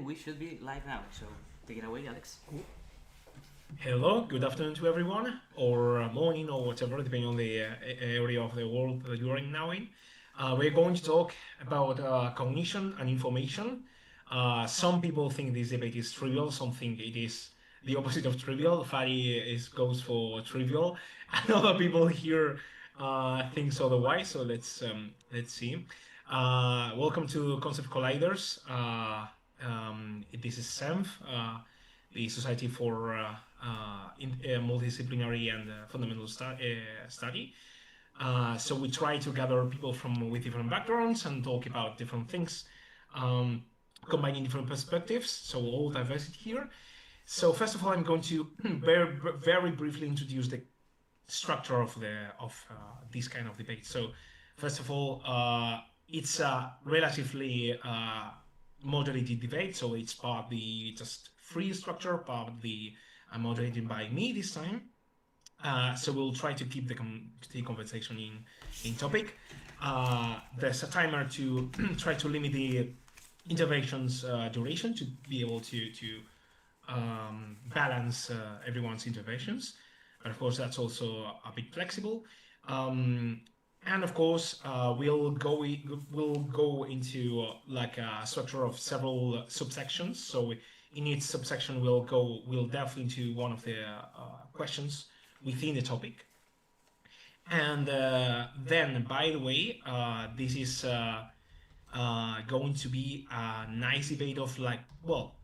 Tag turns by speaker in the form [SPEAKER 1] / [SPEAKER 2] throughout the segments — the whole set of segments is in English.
[SPEAKER 1] we should be live now. So take it away, Alex.
[SPEAKER 2] Hello, good afternoon to everyone, or morning, or whatever, depending on the area of the world that you are now in. We're going to talk about cognition and information. Some people think this debate is trivial, some think it is the opposite of trivial. Fari goes for trivial, and other people here thinks otherwise. So let's see. Welcome to Concept Colliders. This is SEMF. The Society for Multidisciplinary and Fundamental Study. So we try to gather people with different backgrounds and talk about different things, um, combining different perspectives. So all diversity here. So first of all, I'm going to very briefly introduce the structure of this kind of debate. So first of all, it's a relatively moderated debate. So it's partly just free structure, partly moderated by me this time. So we'll try to keep the conversation in topic. There's a timer to try to limit the interventions duration to be able to balance everyone's interventions. But of course, that's also a bit flexible. And of course, we'll go into like a structure of several subsections. So in each subsection, we'll delve into one of the questions within the topic. And then, by the way, this is going to be a nice debate of like, well,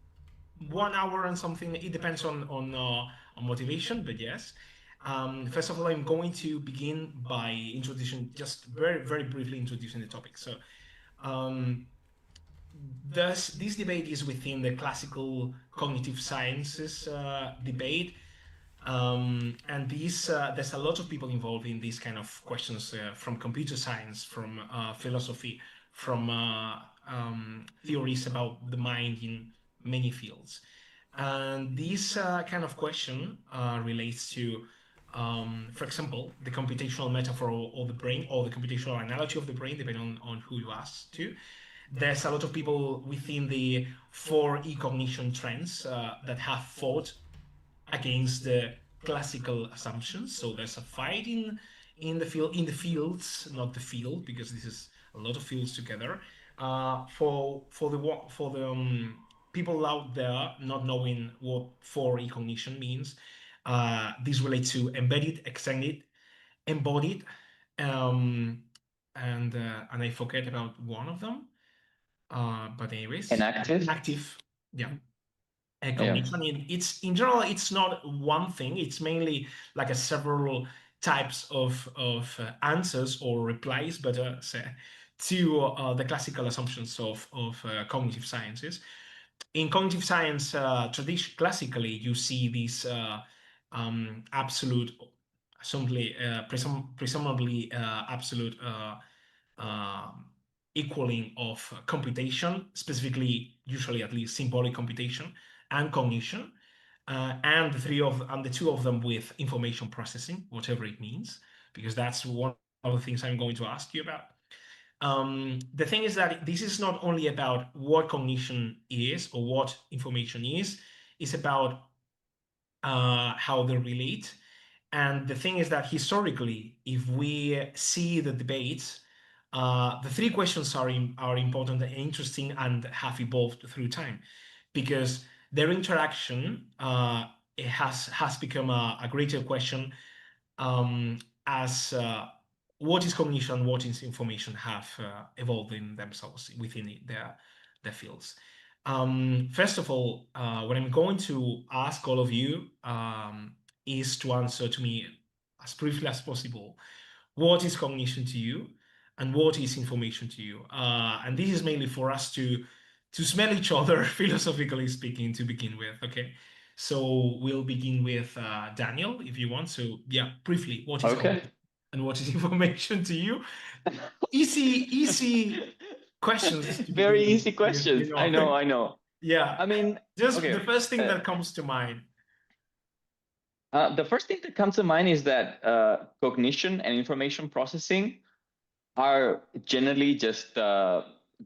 [SPEAKER 2] 1 hour and something. It depends on motivation, but yes. First of all, I'm going to begin by introducing, just very briefly introducing the topic. So, this debate is within the classical cognitive sciences debate. And there's a lot of people involved in these kind of questions, from computer science, from philosophy, from theories about the mind in many fields. And this kind of question relates to, for example, the computational metaphor of the brain, or the computational analogy of the brain, depending on who you ask to. There's a lot of people within the 4E cognition trends that have fought against the classical assumptions. So there's a fight in the fields, not the field, because this is a lot of fields together. For the people out there not knowing what 4E cognition means, this relates to embedded, extended, embodied, and I forget about one of them. But anyways,
[SPEAKER 3] active.
[SPEAKER 2] Yeah. Cognition. I mean, it's in general, it's not one thing. It's mainly like a several types of answers or replies, but to the classical assumptions of cognitive sciences. In cognitive science, classically, you see these absolute, presumably absolute equaling of computation, specifically, usually at least symbolic computation, and cognition, and the two of them with information processing, whatever it means, because that's one of the things I'm going to ask you about. The thing is that this is not only about what cognition is or what information is, it's about how they relate. And the thing is that historically, if we see the debates, the three questions are important and interesting and have evolved through time, because their interaction it has become a greater question, as what is cognition, what is information have evolved in themselves within their fields. First of all, what I'm going to ask all of you is to answer to me as briefly as possible, what is cognition to you and what is information to you? And this is mainly for us to smell each other, philosophically speaking, to begin with. Okay, so we'll begin with Daniel, if you want. So yeah, briefly, what is cognition and what is information to you? Easy questions.
[SPEAKER 3] Very easy questions. You know. I know.
[SPEAKER 2] Yeah.
[SPEAKER 3] I mean,
[SPEAKER 2] just the first thing that comes to mind.
[SPEAKER 3] The first thing that comes to mind is that cognition and information processing are generally just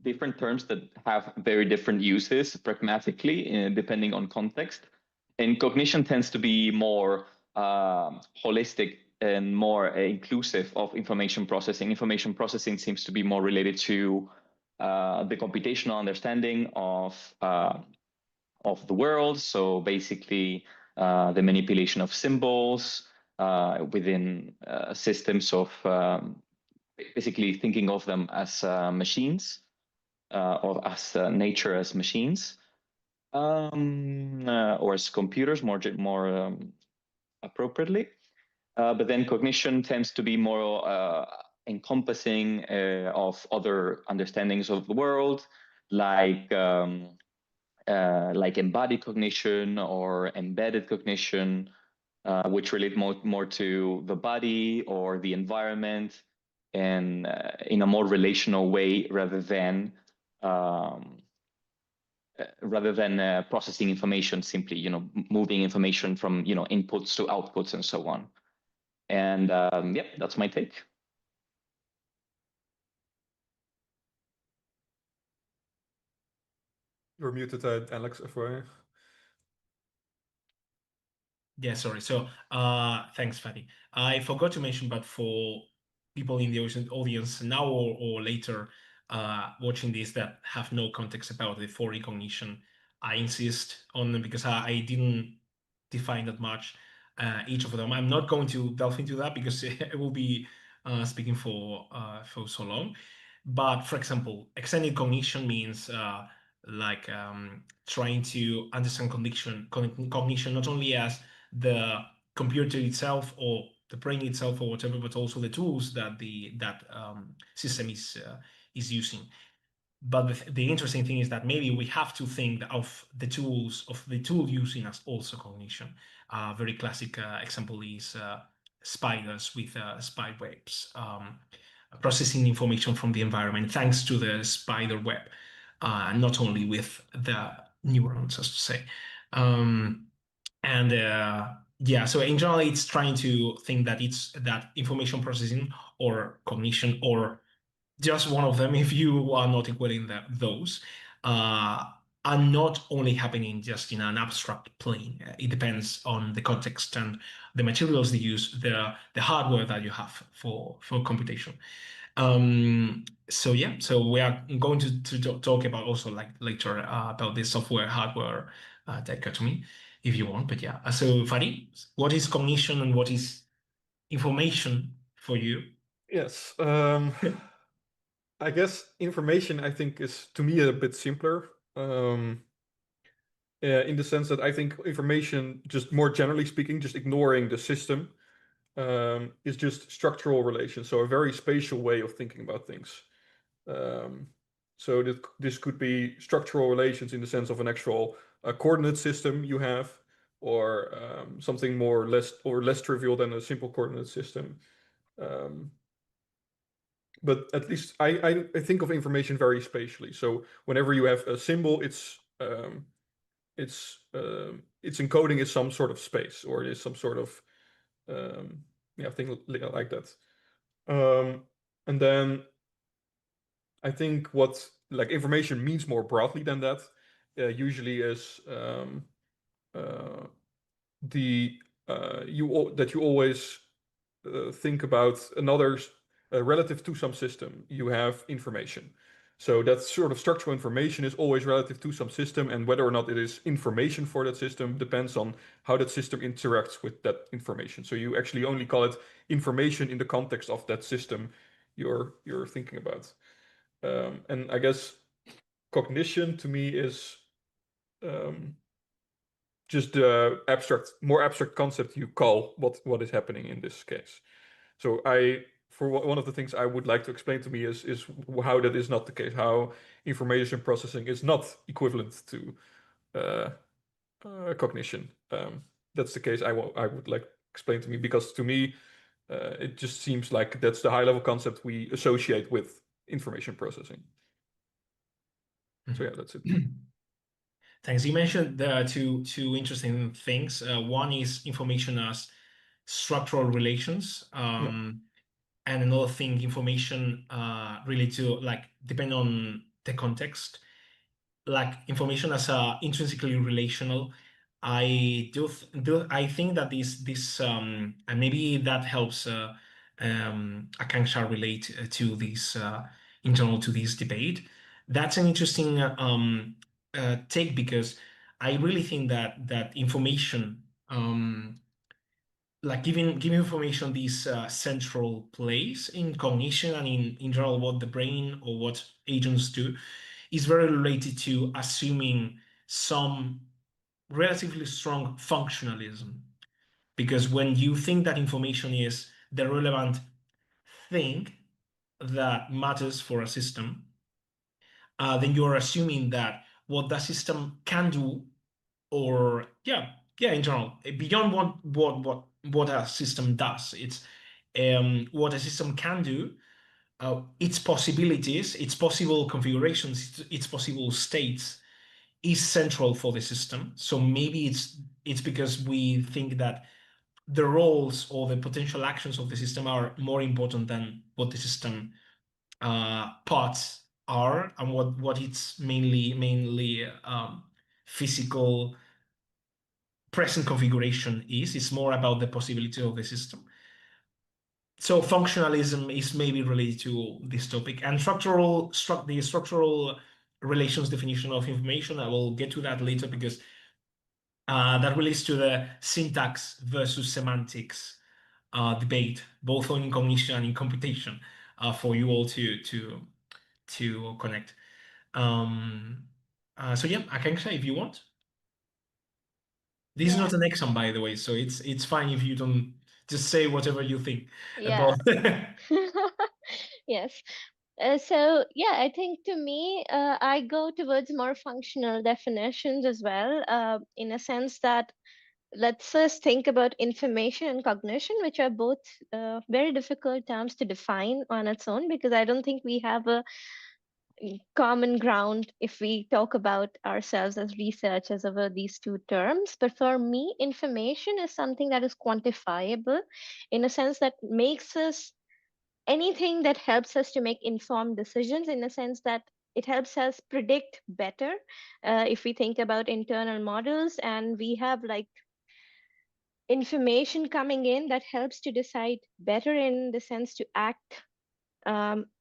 [SPEAKER 3] different terms that have very different uses pragmatically, depending on context. And cognition tends to be more holistic and more inclusive of information processing. Information processing seems to be more related to the computational understanding of the world. So basically, the manipulation of symbols within systems of basically thinking of them as machines or as nature as machines, or as computers more appropriately. But then cognition tends to be more encompassing of other understandings of the world, like embodied cognition or embedded cognition, which relate more to the body or the environment, and in a more relational way rather than processing information simply, moving information from inputs to outputs and so on. And yeah, that's my take.
[SPEAKER 4] You're muted, Alex, FYI.
[SPEAKER 2] Yeah, sorry. So thanks, Fatty. I forgot to mention, but for people in the audience now or later watching this that have no context about the four recognition, I insist on them because I didn't define that much each of them. I'm not going to delve into that because it will be speaking for so long. But for example, extended cognition means trying to understand cognition not only as the computer itself or the brain itself or whatever, but also the tools that that system is using. But the interesting thing is that maybe we have to think of the tool using as also cognition. Very classic example is spiders with spider webs, processing information from the environment thanks to the spider web, not only with the neurons, as to say. Yeah, so in general, it's trying to think that it's that information processing or cognition or just one of them, if you are not equating those, are not only happening just in an abstract plane. It depends on the context and the materials they use, the hardware that you have for computation. So yeah, so we are going to talk about also later about the software hardware dichotomy if you want. But yeah, so Fadi, what is cognition and what is information for you?
[SPEAKER 4] Yes. I guess information, I think, is to me a bit simpler. In the sense that I think information, just more generally speaking, just ignoring the system, is just structural relations. So a very spatial way of thinking about things. So this could be structural relations in the sense of an actual coordinate system you have, or something less trivial than a simple coordinate system. But at least I think of information very spatially. So whenever you have a symbol, its encoding is some sort of space, or it is some sort of thing like that. And then I think what information means more broadly than that usually is that you always think about another relative to some system. You have information. So that sort of structural information is always relative to some system, and whether or not it is information for that system depends on how that system interacts with that information. So you actually only call it information in the context of that system you're thinking about. And I guess cognition to me is just the more abstract concept you call what is happening in this case. So one of the things I would like to explain to me is how that is not the case, how information processing is not equivalent to cognition. That's the case I would like to explain to me, because to me it just seems like that's the high-level concept we associate with information processing. So yeah, that's it.
[SPEAKER 2] Thanks. You mentioned two interesting things. One is information as structural relations, and another thing, information related to depend on the context, like information as intrinsically relational. I think that this and maybe that helps Akanksha relate to this in general to this debate. That's an interesting take, because I really think that information, like giving information this central place in cognition and in general what the brain or what agents do, is very related to assuming some relatively strong functionalism. Because when you think that information is the relevant thing that matters for a system, then you're assuming that what the system can do, or in general, beyond what a system does, it's what a system can do, its possibilities, its possible configurations, its possible states, is central for the system. So maybe it's because we think that the roles or the potential actions of the system are more important than what the system parts are, and what its mainly physical present configuration is. It's more about the possibility of the system. So functionalism is maybe related to this topic, and the structural relations definition of information. I will get to that later, because that relates to the syntax versus semantics debate, both in cognition and in computation, for you all to connect. So yeah, Akanksha, if you want. This is not an exam, by the way, so it's fine if you don't just say whatever you think about.
[SPEAKER 5] Yes. So yeah, I think to me, I go towards more functional definitions as well, in a sense that let's first think about information and cognition, which are both very difficult terms to define on its own, because I don't think we have a common ground if we talk about ourselves as researchers over these two terms. But for me, information is something that is quantifiable, in a sense that makes us anything that helps us to make informed decisions, in a sense that it helps us predict better. If we think about internal models, and we have like information coming in that helps to decide better, in the sense to act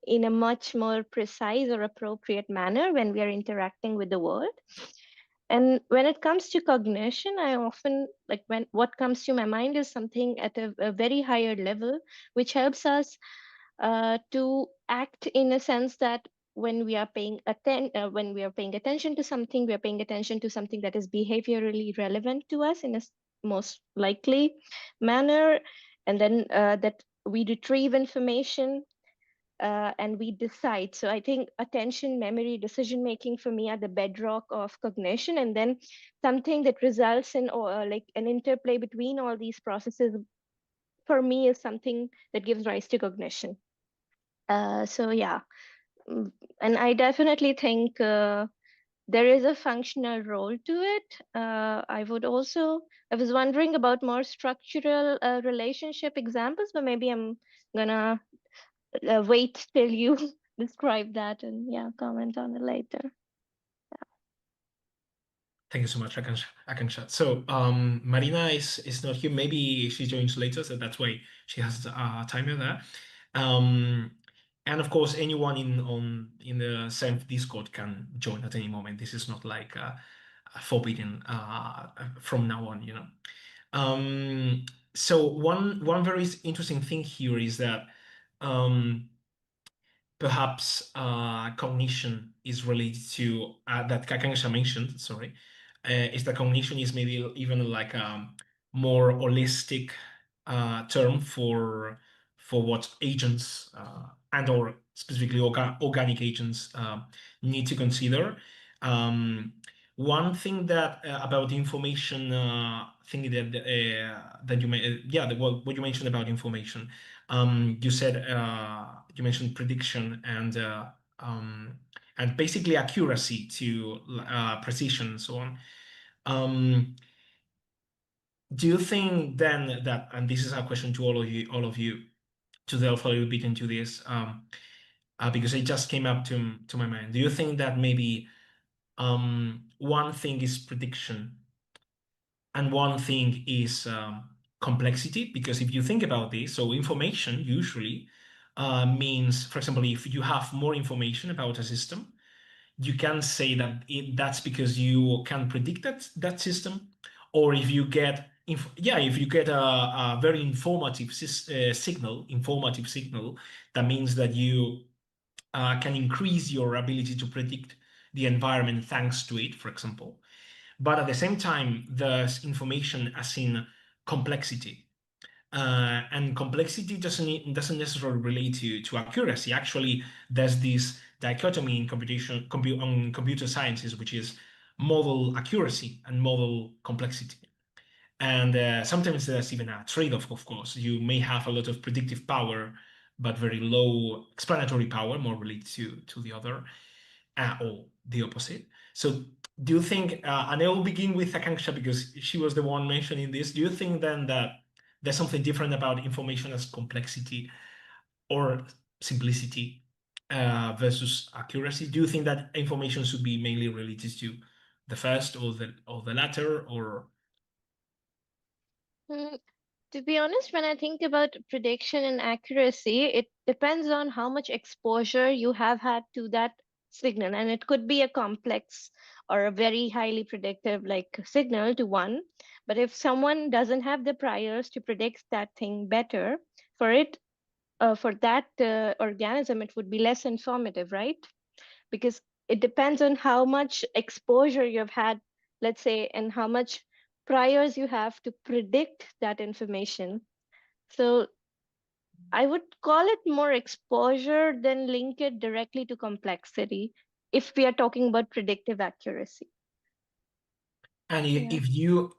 [SPEAKER 5] in a much more precise or appropriate manner when we are interacting with the world. And when it comes to cognition, I often when what comes to my mind is something at a very higher level, which helps us to act in a sense that when we are paying attention to something, we are paying attention to something that is behaviorally relevant to us in a most likely manner, and then that we retrieve information and we decide. So I think attention, memory, decision making for me are the bedrock of cognition, and then something that results in like an interplay between all these processes for me is something that gives rise to cognition. So yeah, and I definitely think there is a functional role to it. I was wondering about more structural relationship examples, but maybe I'm gonna wait till you describe that and comment on it later.
[SPEAKER 2] Thank you so much, Akanksha. So Marina is not here. Maybe she joins later, so that's why she has a timer there. And of course, anyone in the SEMF Discord can join at any moment. This is not like forbidden from now on, you know. So one very interesting thing here is that perhaps cognition is related to that Akanksha mentioned. Sorry, is that cognition is maybe even like a more holistic term for what agents and or specifically organic agents need to consider. One thing that about the information thing that you what you mentioned about information, you said you mentioned prediction and basically accuracy to precision and so on. Do you think then that, and this is a question to all of you, to delve a little bit into this, because it just came up to my mind. Do you think that maybe one thing is prediction and one thing is complexity? Because if you think about this, so information usually means, for example, if you have more information about a system, you can say that that's because you can predict that system, or if you get if you get a very informative signal, that means that you can increase your ability to predict the environment thanks to it, for example. But at the same time, there's information as in complexity. And complexity doesn't necessarily relate to accuracy. Actually, there's this dichotomy in computer sciences, which is model accuracy and model complexity. And sometimes there's even a trade-off, of course. You may have a lot of predictive power, but very low explanatory power, more related to the other, or the opposite. So do you think, and I will begin with Akanksha because she was the one mentioning this, do you think then that there's something different about information as complexity or simplicity versus accuracy? Do you think that information should be mainly related to the first or the latter, or?
[SPEAKER 5] Mm, To be honest, when I think about prediction and accuracy, it depends on how much exposure you have had to that signal. And it could be a complex or a very highly predictive like signal to one. But if someone doesn't have the priors to predict that thing better, for it, for that organism, it would be less informative, right? Because it depends on how much exposure you've had, let's say, and how much priors you have to predict that information. So I would call it more exposure than link it directly to complexity if we are talking about predictive accuracy.
[SPEAKER 2] And
[SPEAKER 5] Yeah.
[SPEAKER 2] if you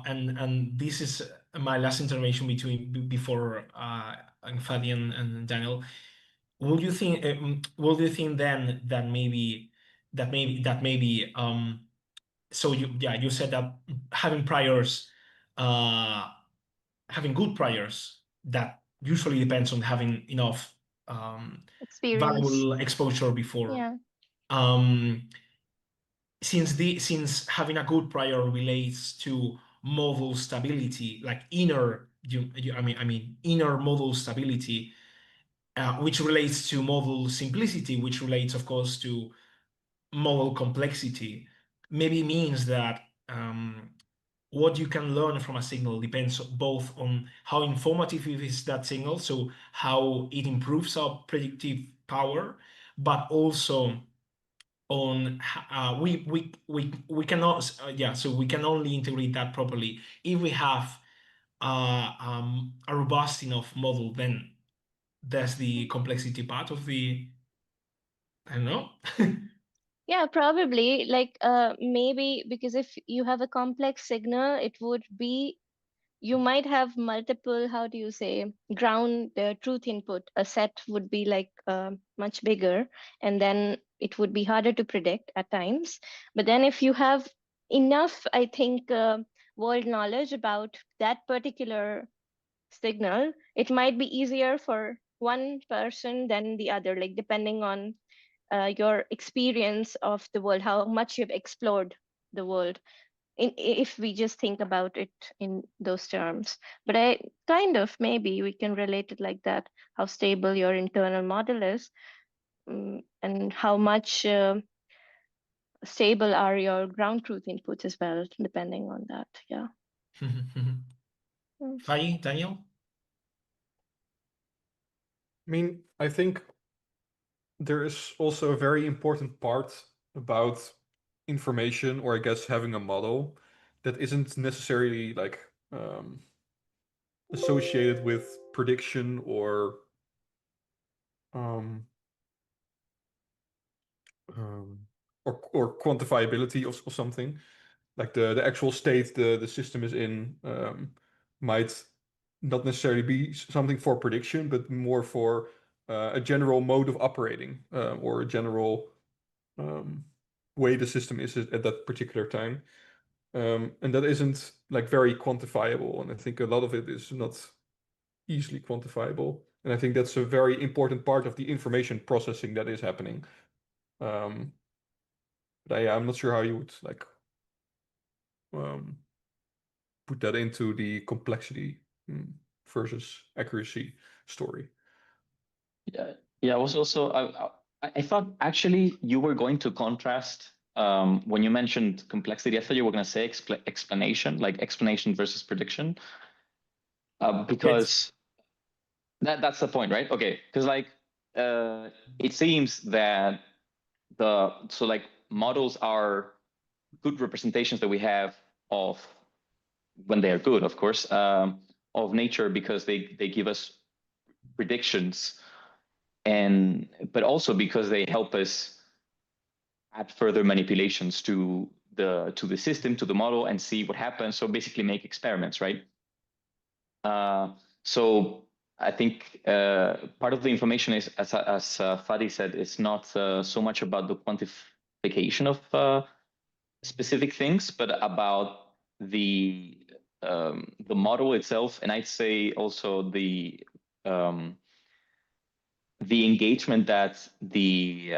[SPEAKER 2] and this is my last intervention before Fadi and Daniel, would you think then that maybe so you said that having priors, uh having good priors, that usually depends on having enough
[SPEAKER 5] Experience.
[SPEAKER 2] valuable exposure before.
[SPEAKER 5] Yeah.
[SPEAKER 2] um since having a good prior relates to model stability, like inner model stability, which relates to model simplicity, which relates, of course, to model complexity, maybe means that what you can learn from a signal depends both on how informative is that signal, so how it improves our predictive power, but also on we cannot so we can only integrate that properly if we have a robust enough model. Then there's the complexity part of the, I don't know.
[SPEAKER 5] Yeah, probably like maybe because if you have a complex signal, it would be you might have multiple, how do you say, ground truth input. A set would be like much bigger, and then it would be harder to predict at times. But then if you have enough, I think, world knowledge about that particular signal, it might be easier for one person than the other, like depending on your experience of the world, how much you've explored the world, if we just think about it in those terms. But I kind of, maybe we can relate it like that, how stable your internal model is, and how much stable are your ground truth inputs as well, depending on that. Yeah. Mm.
[SPEAKER 2] Fai, Daniel?
[SPEAKER 4] I mean, I think there is also a very important part about information, or I guess having a model that isn't necessarily like associated with prediction um, um, or quantifiability of something. Like the actual state the system is in might not necessarily be something for prediction, but more for a general mode of operating, or a general way the system is at that particular time. And that isn't like very quantifiable, and I think a lot of it is not easily quantifiable. And I think that's a very important part of the information processing that is happening. But I'm not sure how you would like put that into the complexity versus accuracy story.
[SPEAKER 3] Yeah. I was also I thought actually you were going to contrast when you mentioned complexity. I thought you were going to say explanation, like explanation versus prediction, because that's the point, right? Okay, because like it seems that like models are good representations that we have of, when they are good, of course, of nature, because they give us predictions, but also because they help us add further manipulations to the system, to the model, and see what happens. So basically make experiments, right? So I think part of the information is, as Fadi said, it's not so much about the quantification of specific things, but about the model itself, and I'd say also the engagement that the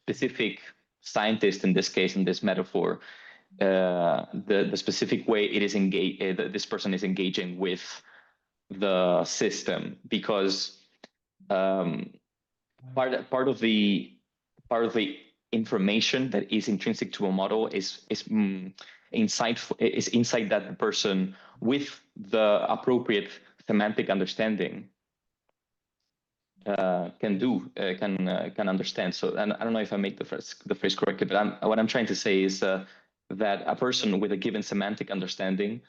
[SPEAKER 3] specific scientist, in this case, in this metaphor, the specific way it is this person is engaging with the system, because part of the information that is intrinsic to a model is insight that the person with the appropriate semantic understanding can understand. So, and I don't know if I make the phrase correctly, but what I'm trying to say is that a person with a given semantic understanding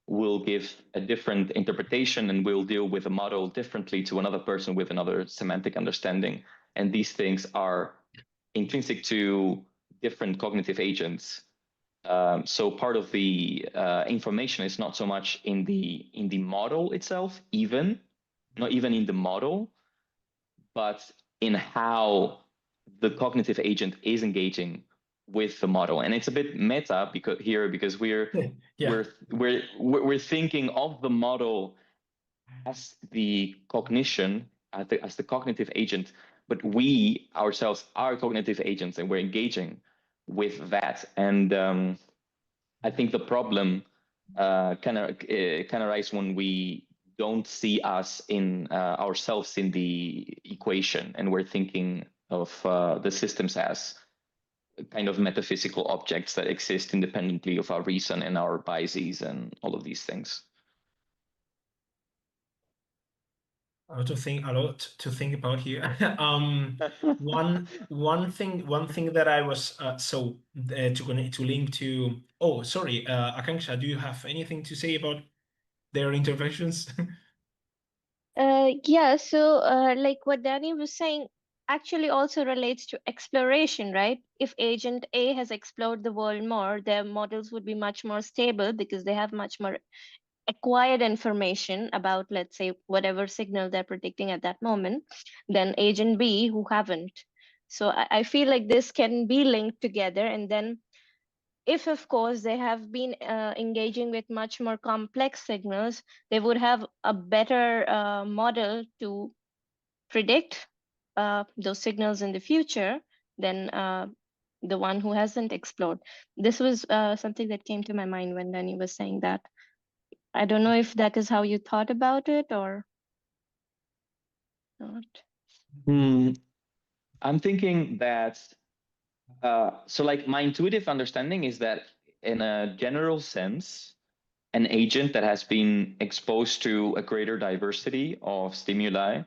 [SPEAKER 3] will give a different interpretation and will deal with a model differently to another person with another semantic understanding. And these things are intrinsic to different cognitive agents. So part of the information is not so much in the model itself, not even in the model, but in how the cognitive agent is engaging with the model. And it's a bit meta because we're thinking of the model as the cognition, as the cognitive agent, but we ourselves are cognitive agents, and we're engaging with that. And I think the problem can arise when we don't see us in ourselves in the equation, and we're thinking of the systems as kind of metaphysical objects that exist independently of our reason and our biases and all of these things.
[SPEAKER 2] A lot to think about here. One thing that I was to link to. Oh, sorry, Akanksha, do you have anything to say about their interventions?
[SPEAKER 5] Yeah, so like what Danny was saying actually also relates to exploration, right? If agent A has explored the world more, their models would be much more stable because they have much more acquired information about, let's say, whatever signal they're predicting at that moment than agent B who haven't. So I feel like this can be linked together. And then if, of course, they have been engaging with much more complex signals, they would have a better model to predict those signals in the future than the one who hasn't explored. This was something that came to my mind when Danny was saying that. I don't know if that is how you thought about it or not.
[SPEAKER 3] I'm thinking that, so like my intuitive understanding is that in a general sense, an agent that has been exposed to a greater diversity of stimuli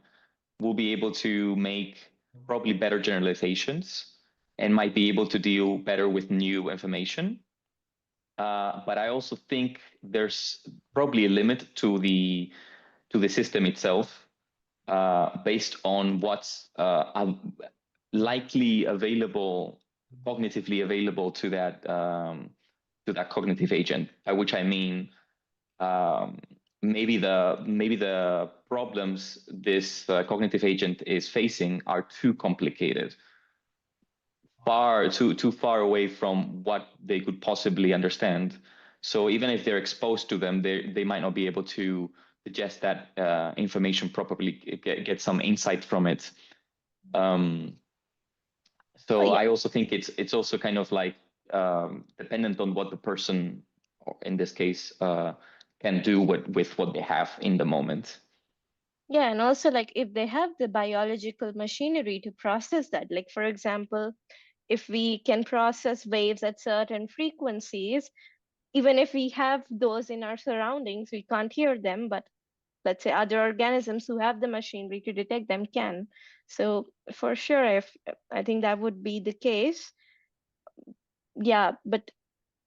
[SPEAKER 3] will be able to make probably better generalizations and might be able to deal better with new information. But I also think there's probably a limit to the system itself, based on what's likely available, cognitively available to that cognitive agent. By which I mean, maybe the problems this cognitive agent is facing are too complicated, too far away from what they could possibly understand. So even if they're exposed to them, they might not be able to digest that information properly, get some insight from it. So
[SPEAKER 5] yeah.
[SPEAKER 3] I also think it's also kind of like dependent on what the person, or in this case, can do with what they have in the moment.
[SPEAKER 5] Yeah, and also like if they have the biological machinery to process that, like for example, if we can process waves at certain frequencies, even if we have those in our surroundings, we can't hear them, but let's say other organisms who have the machinery to detect them can. So for sure, if I think that would be the case. Yeah, but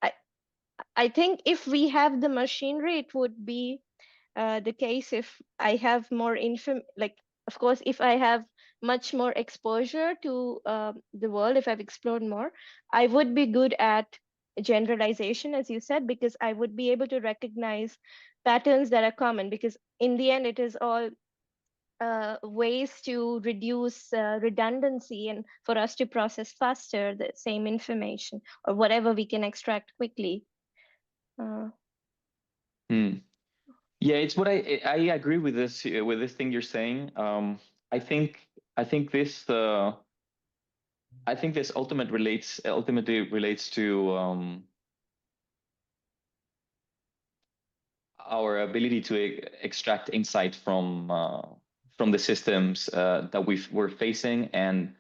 [SPEAKER 5] I I think if we have the machinery, it would be the case if I have more like of course if I have much more exposure to the world, if I've explored more, I would be good at generalization, as you said, because I would be able to recognize patterns that are common, because in the end it is all ways to reduce redundancy and for us to process faster the same information or whatever we can extract quickly.
[SPEAKER 3] Yeah, it's what I agree with this thing you're saying. I think this ultimately relates to our ability to extract insight from the systems that we're facing, and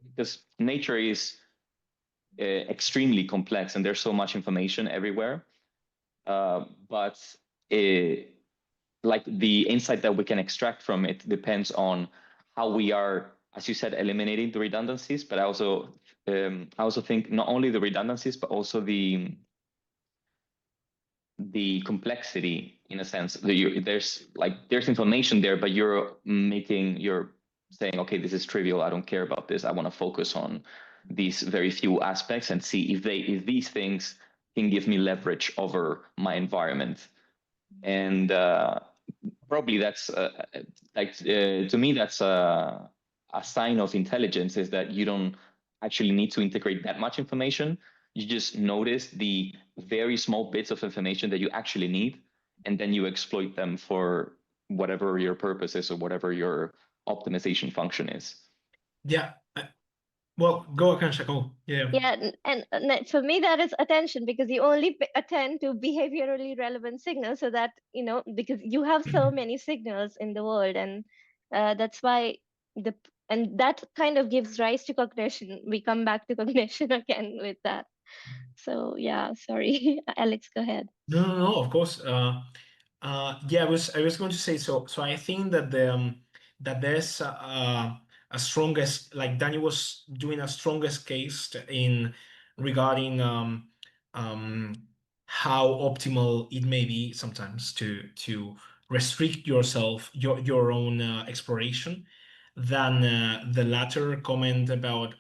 [SPEAKER 3] because nature is extremely complex and there's so much information everywhere, but like the insight that we can extract from it depends on how we are, as you said, eliminating the redundancies. But I also think not only the redundancies, but also the complexity, in a sense. There's information there, but you're saying, okay, this is trivial, I don't care about this, I want to focus on these very few aspects and see if these things can give me leverage over my environment. And probably that's to me that's a sign of intelligence, is that you don't actually need to integrate that much information. You just notice the very small bits of information that you actually need, and then you exploit them for whatever your purpose is or whatever your optimization function is.
[SPEAKER 2] Yeah. Well, go, Akansha, go. Yeah.
[SPEAKER 5] Yeah, and for me that is attention, because you only attend to behaviorally relevant signals, so that because you have so many signals in the world, and that's why and that kind of gives rise to cognition. We come back to cognition again with that. So yeah, sorry. Alex, go ahead.
[SPEAKER 2] No, of course. Yeah, I was going to say, so I think that that there's a strongest, like Danny was doing a strongest case in regarding how optimal it may be sometimes to restrict your own exploration, than the latter comment about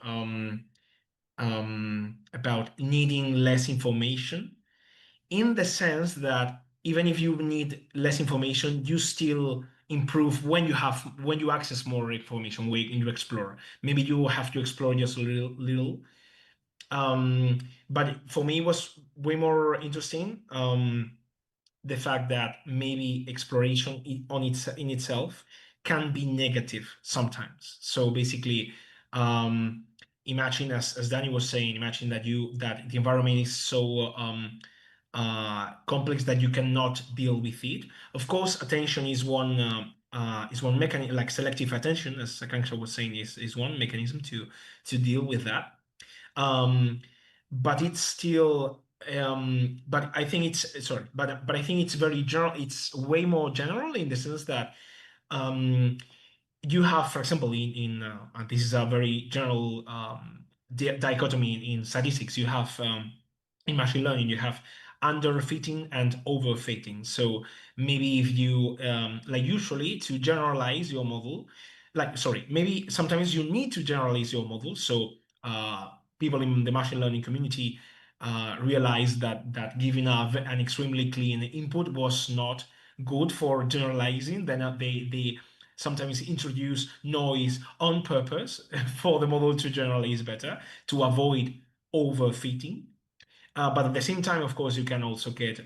[SPEAKER 2] needing less information, in the sense that even if you need less information, you still improve when you access more information, when you explore. Maybe you have to explore just a little. But for me, it was way more interesting, the fact that maybe exploration in itself can be negative sometimes. So basically, imagine, as Danny was saying, imagine that the environment is so complex that you cannot deal with it. Of course, attention is one mechanism, like selective attention, as Akanksha was saying, is one mechanism to deal with that. But it's still, but I think it's sorry, but I think it's very general. It's way more general, in the sense that you have, for example, and this is a very general dichotomy in statistics. You have in machine learning, you have underfitting and overfitting. So maybe if you like, usually to generalize your model, maybe sometimes you need to generalize your model. So people in the machine learning community realized that giving an extremely clean input was not good for generalizing. Then they sometimes introduce noise on purpose for the model to generalize better, to avoid overfitting. But at the same time, of course, you can also get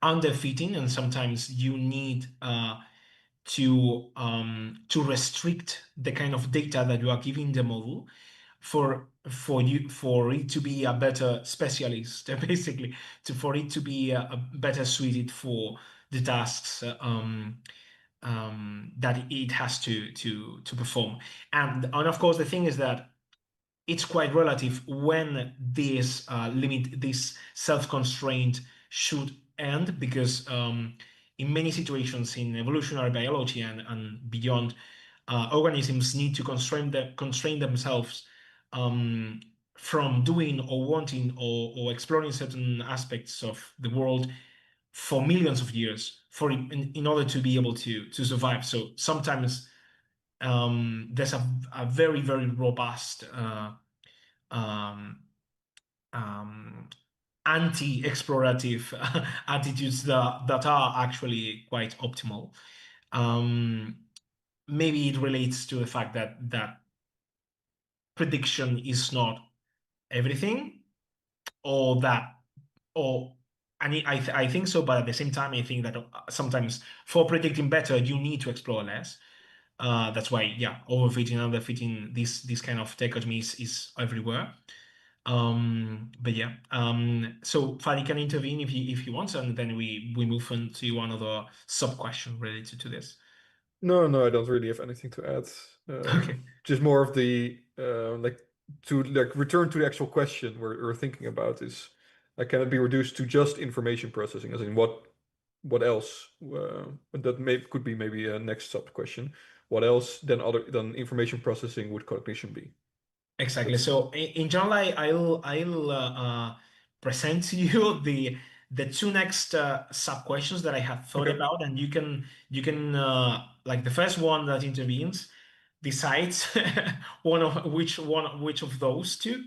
[SPEAKER 2] underfitting, and sometimes you need to restrict the kind of data that you are giving the model for it to be a better specialist, basically, for it to be a better suited for the tasks that it has to perform. And of course, the thing is that it's quite relative when this this self-constraint should end, because in many situations in evolutionary biology and beyond, organisms need to constrain themselves from doing or wanting or exploring certain aspects of the world for millions of years in order to be able to survive. So sometimes there's a very, very robust um, anti-explorative attitudes that are actually quite optimal. Maybe it relates to the fact that prediction is not everything, or I think so, but at the same time, I think that sometimes for predicting better, you need to explore less. That's why, yeah, overfitting, underfitting, this kind of dichotomies is everywhere. But yeah, so Fadi can intervene if he wants, and then we move on to another sub question related to this.
[SPEAKER 4] No, I don't really have anything to add.
[SPEAKER 2] Okay.
[SPEAKER 4] Just more of the to return to the actual question we're thinking about is, can it be reduced to just information processing? As in, what else? That could be maybe a next sub question. What else than information processing would cognition be?
[SPEAKER 2] Exactly. So in general, I'll present to you the two next sub questions that I have thought
[SPEAKER 4] Okay.
[SPEAKER 2] about, and you can like the first one that intervenes decides which of those two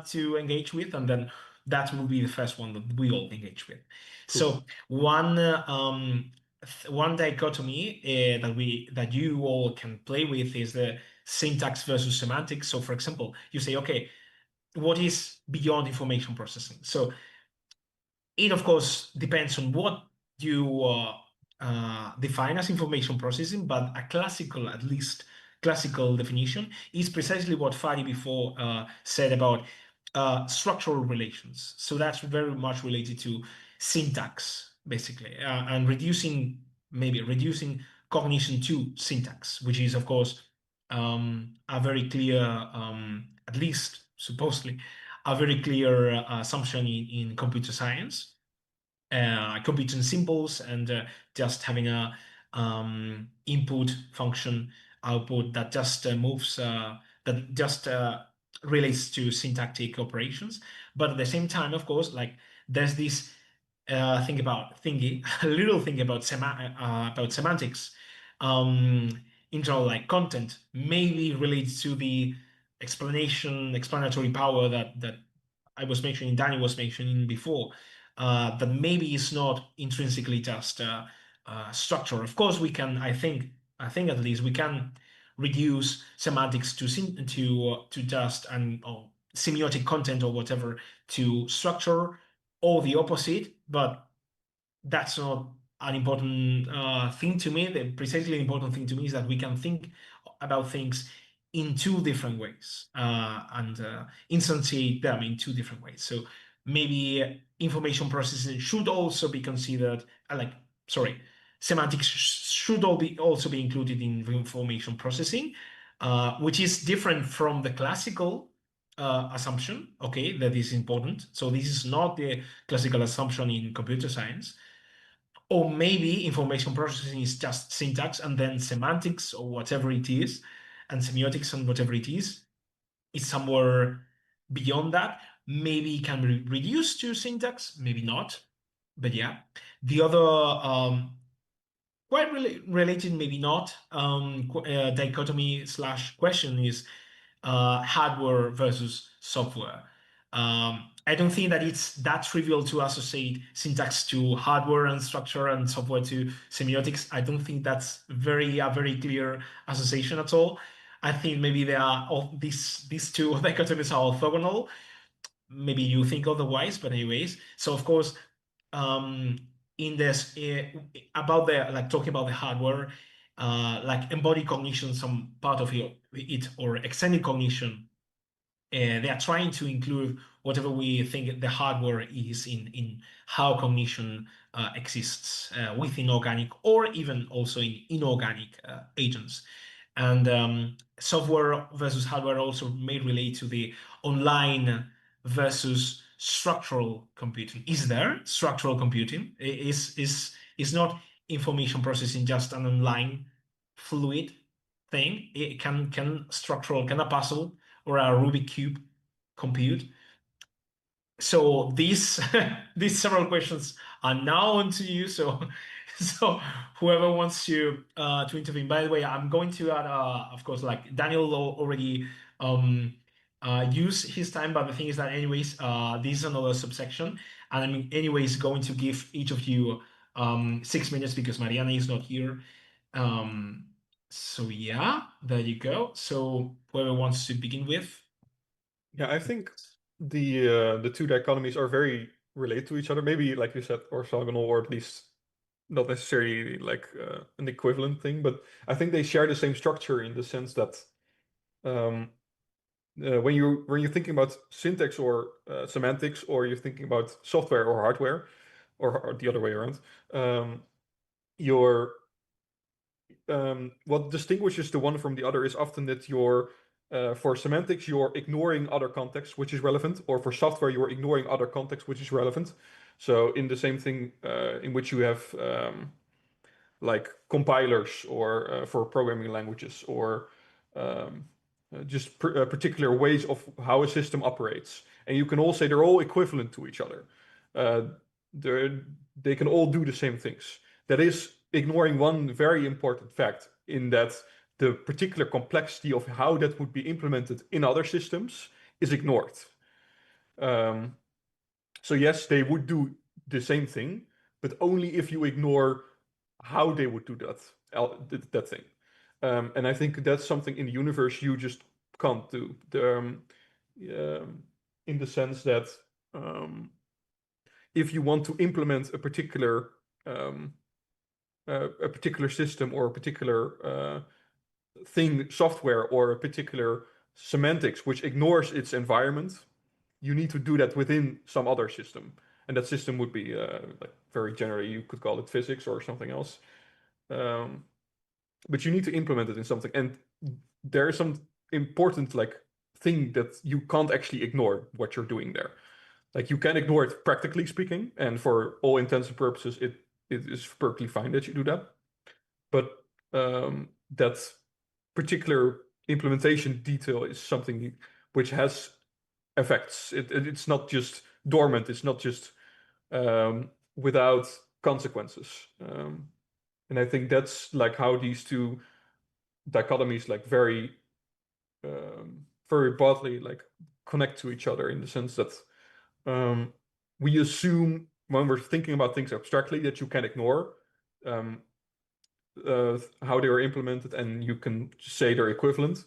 [SPEAKER 2] to engage with, and then that will be the first one that we all engage with.
[SPEAKER 4] Cool.
[SPEAKER 2] So one dichotomy that you all can play with is the syntax versus semantics. So for example, you say, okay, what is beyond information processing? So it of course depends on what you define as information processing, but at least classical definition is precisely what Fadi before said about structural relations. So that's very much related to syntax, basically, and maybe reducing cognition to syntax, which is of course a very clear, at least supposedly, a very clear assumption in computer science, computing symbols, and just having a input function output that just relates to syntactic operations. But at the same time, of course, like there's this a little thing about semantics. In general, like content maybe relates to the explanatory power that I was mentioning, Danny was mentioning before, that maybe is not intrinsically just structure. Of course, we can. I think at least we can reduce semantics to just or semiotic content or whatever to structure, or the opposite. But that's not an important thing to me. Precisely the important thing to me is that we can think about things in two different ways and instantiate them in two different ways. So maybe information processing should also be considered, semantics should also be included in information processing, which is different from the classical assumption, okay, that is important. So this is not the classical assumption in computer science. Or maybe information processing is just syntax, and then semantics or whatever it is, and semiotics and whatever it is somewhere beyond that. Maybe it can be reduced to syntax, maybe not. But yeah, the other quite related, maybe not, dichotomy / question is hardware versus software. I don't think that it's that trivial to associate syntax to hardware and structure and software to semiotics. I don't think that's a very clear association at all. I think maybe they are these two dichotomies are orthogonal. Maybe you think otherwise, but anyways. So of course, in this about the talking about the hardware, like embodied cognition, some part of it, or extended cognition. They are trying to include whatever we think the hardware is in how cognition exists within organic or even also in inorganic agents. And software versus hardware also may relate to the online versus structural computing. Is there structural computing? Is not information processing just an online fluid thing? It can a puzzle or a Rubik cube compute? So these these several questions are now on to you. So so whoever wants to intervene. By the way, I'm going to add of course, like Daniel already used his time, but the thing is that anyways, this is another subsection, and I'm anyways going to give each of you 6 minutes because Mariana is not here. So yeah, there you go. So whoever wants to begin with.
[SPEAKER 4] Yeah, I think the two dichotomies are very related to each other. Maybe, like you said, orthogonal, or at least not necessarily like an equivalent thing, but I think they share the same structure in the sense that when you're thinking about syntax or semantics, or you're thinking about software or hardware, or the other way around, your what distinguishes the one from the other is often that you're for semantics, you're ignoring other context which is relevant, or for software, you're ignoring other context which is relevant. So in the same thing in which you have like compilers, or for programming languages, or just particular ways of how a system operates. And you can all say they're all equivalent to each other. They can all do the same things. That is ignoring one very important fact, in that the particular complexity of how that would be implemented in other systems is ignored. So yes, they would do the same thing, but only if you ignore how they would do that thing. And I think that's something in the universe you just can't do. In the sense that if you want to implement a particular system, or a particular thing, software, or a particular semantics which ignores its environment, you need to do that within some other system. And that system would be like very generally, you could call it physics or something else. But you need to implement it in something. And there is some important like thing that you can't actually ignore what you're doing there. Like you can ignore it practically speaking, and for all intents and purposes, it is perfectly fine that you do that. But that particular implementation detail is something which has effects. It's not just dormant. It's not just without consequences. And I think that's like how these two dichotomies like very broadly like connect to each other, in the sense that we assume when we're thinking about things abstractly that you can ignore how they are implemented, and you can say they're equivalent.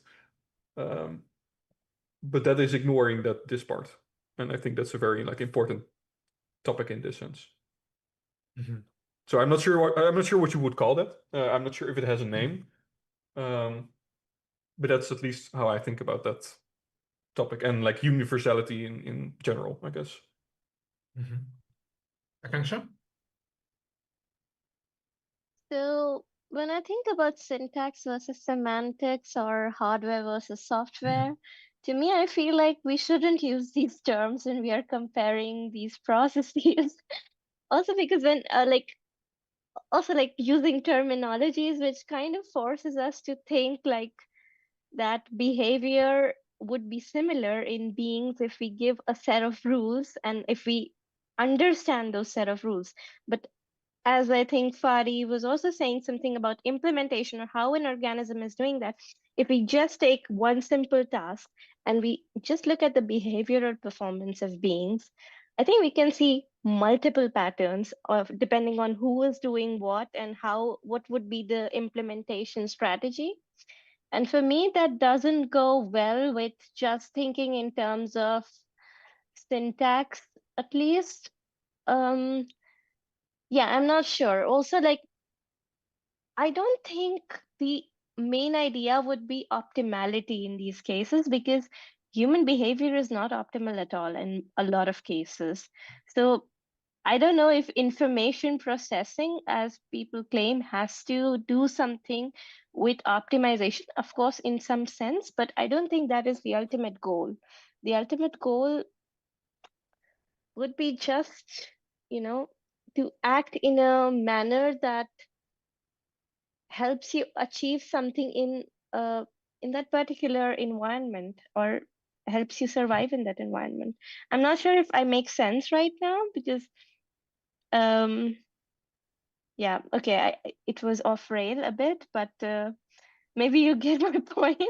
[SPEAKER 4] But that is ignoring this part. And I think that's a very like important topic in this sense.
[SPEAKER 2] Mm-hmm.
[SPEAKER 4] So I'm not sure what you would call that. I'm not sure if it has a name. But that's at least how I think about that topic, and like universality in general, I guess.
[SPEAKER 2] Mm-hmm. Akansha?
[SPEAKER 5] So when I think about syntax versus semantics, or hardware versus software, to me, I feel like we shouldn't use these terms when we are comparing these processes. Also, because when like using terminologies which kind of forces us to think like that behavior would be similar in beings if we give a set of rules and if we understand those set of rules. But as I think Fadi was also saying something about implementation, or how an organism is doing that, if we just take one simple task and we just look at the behavioral performance of beings, I think we can see multiple patterns of depending on who is doing what and what would be the implementation strategy. And for me, that doesn't go well with just thinking in terms of syntax, at least. Yeah, I'm not sure. Also, like, I don't think the main idea would be optimality in these cases, because human behavior is not optimal at all in a lot of cases. So I don't know if information processing, as people claim, has to do something with optimization, of course, in some sense, but I don't think that is the ultimate goal. The ultimate goal would be just, you know, to act in a manner that helps you achieve something in that particular environment, or helps you survive in that environment. I'm not sure if I make sense right now, because um yeah, okay, it was off rail a bit, but maybe you get my point.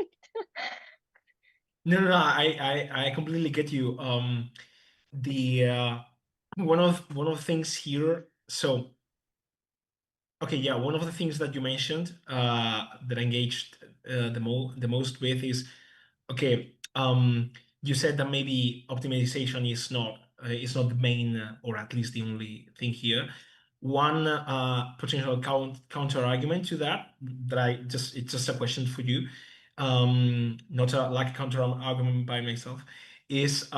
[SPEAKER 2] No, I completely get you. The one of the things here. So, okay, yeah, one of the things that you mentioned that I engaged the most with is, okay, you said that maybe optimization is not the main or at least the only thing here. One potential counter argument to that it's just a question for you, not a like a counter argument by myself, is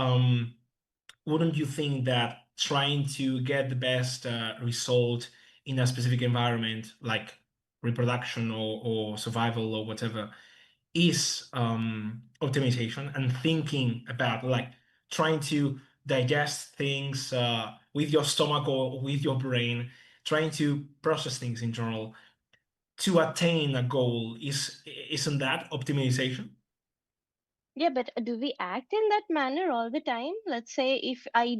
[SPEAKER 2] wouldn't you think that trying to get the best result in a specific environment, like reproduction or survival or whatever, is optimization, and thinking about like trying to digest things with your stomach or with your brain, trying to process things in general to attain a goal isn't that optimization?
[SPEAKER 5] Yeah, but do we act in that manner all the time? Let's say if I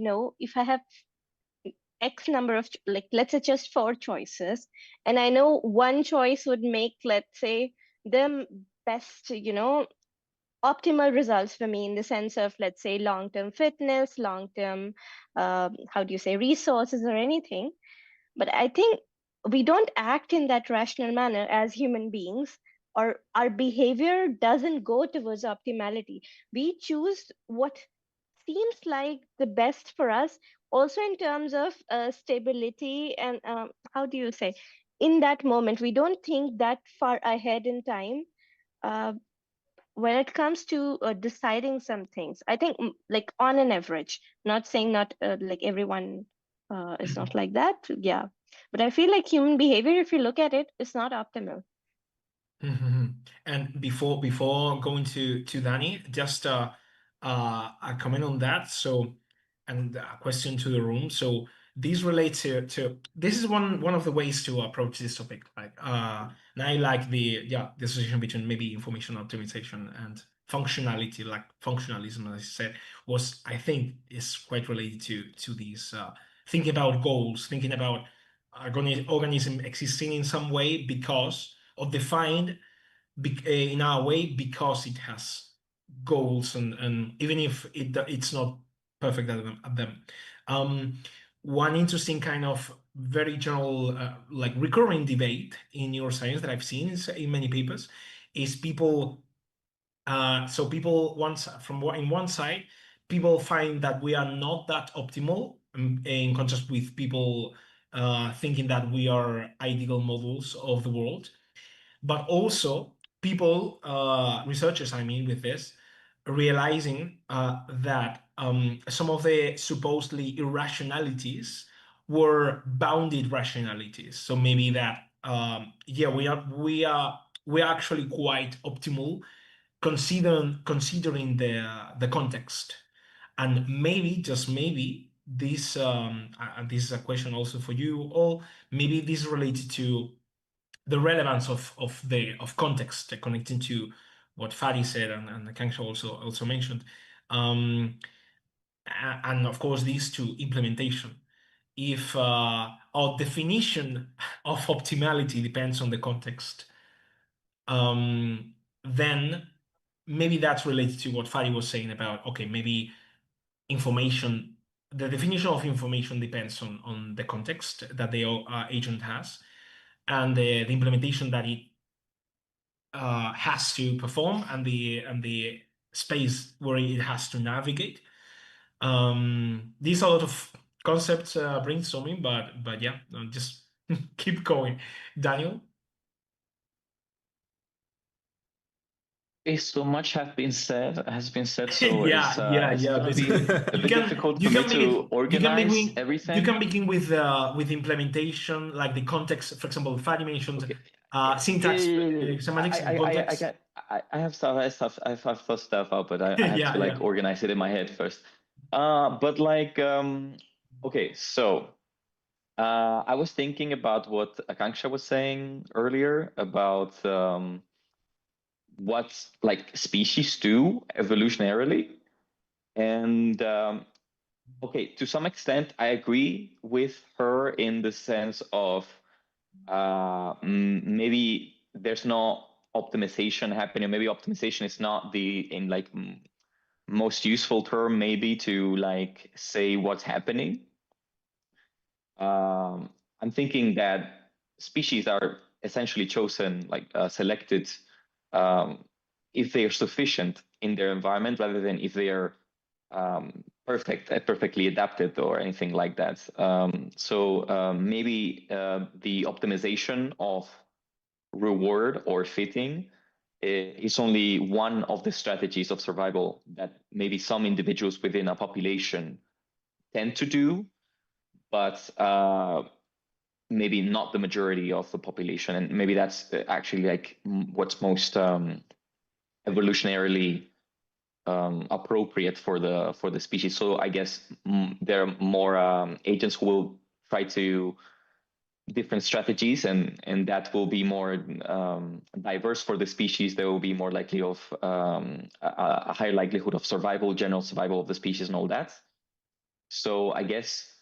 [SPEAKER 5] have X number of, like, let's say just four choices, and I know one choice would make, let's say, the best, optimal results for me in the sense of, let's say, long-term fitness, long-term, how do you say, resources or anything. But I think we don't act in that rational manner as human beings, or our behavior doesn't go towards optimality. We choose what seems like the best for us, also in terms of stability and, how do you say, in that moment. We don't think that far ahead in time. Uh, when it comes to deciding some things, I think, like, on an average, not saying not like everyone is not like that, yeah, but I feel like human behavior, if you look at it, is not optimal.
[SPEAKER 2] Mhm. And before going to Danny, just a comment on that. So, and a question to the room. So these relate to this is one of the ways to approach this topic. Like, and I like the association between maybe information optimization and functionality, like functionalism, as I said, was I think is quite related to these thinking about goals, thinking about organism existing in some way because or defined in our way because it has goals and even if it's not perfect at them. Um, One interesting kind of very general like recurring debate in neuroscience that I've seen in many papers is people so people once in one side people find that we are not that optimal in contrast with people thinking that we are ideal models of the world, but also people, researchers, I mean, with this, realizing that some of the supposedly irrationalities were bounded rationalities. So maybe that, yeah, we are actually quite optimal considering the context, and maybe just maybe this and this is a question also for you all. Maybe this is related to the relevance of context, connecting to what Fadi said and Kangsha also mentioned, um, and of course these two implementation. If our definition of optimality depends on the context, then maybe that's related to what Fadi was saying about okay, maybe information. The definition of information depends on the context that the agent has, and the implementation that it has to perform and the space where it has to navigate. There's a lot of concepts brainstorming, but yeah, just keep going. Daniel?
[SPEAKER 3] Okay, so much has been said, so
[SPEAKER 2] Yeah, yeah,
[SPEAKER 3] it's
[SPEAKER 2] yeah.
[SPEAKER 3] gonna be a
[SPEAKER 2] You
[SPEAKER 3] bit
[SPEAKER 2] can
[SPEAKER 3] difficult
[SPEAKER 2] you
[SPEAKER 3] for me
[SPEAKER 2] can
[SPEAKER 3] to
[SPEAKER 2] begin
[SPEAKER 3] organize
[SPEAKER 2] you can
[SPEAKER 3] everything.
[SPEAKER 2] begin with implementation, like the context. For example, Fanny mentioned
[SPEAKER 3] Okay.
[SPEAKER 2] syntax,
[SPEAKER 3] Yeah.
[SPEAKER 2] semantics, and context.
[SPEAKER 3] I have thought stuff out, but I have
[SPEAKER 2] Yeah,
[SPEAKER 3] to like
[SPEAKER 2] yeah.
[SPEAKER 3] organize it in my head first. But like okay, so I was thinking about what Akanksha was saying earlier about what like species do evolutionarily, and okay, to some extent, I agree with her in the sense of maybe there's no optimization happening. Maybe optimization is not the in like most useful term, maybe to like say what's happening. I'm thinking that species are essentially chosen, like selected, if they are sufficient in their environment, rather than if they are perfectly adapted or anything like that. So maybe the optimization of reward or fitting is only one of the strategies of survival that maybe some individuals within a population tend to do, but maybe not the majority of the population. And maybe that's actually like what's most evolutionarily appropriate for the species. So I guess there are more agents who will try to different strategies, and that will be more diverse for the species. There will be more likely of a higher likelihood of survival, general survival of the species, and all that. So I guess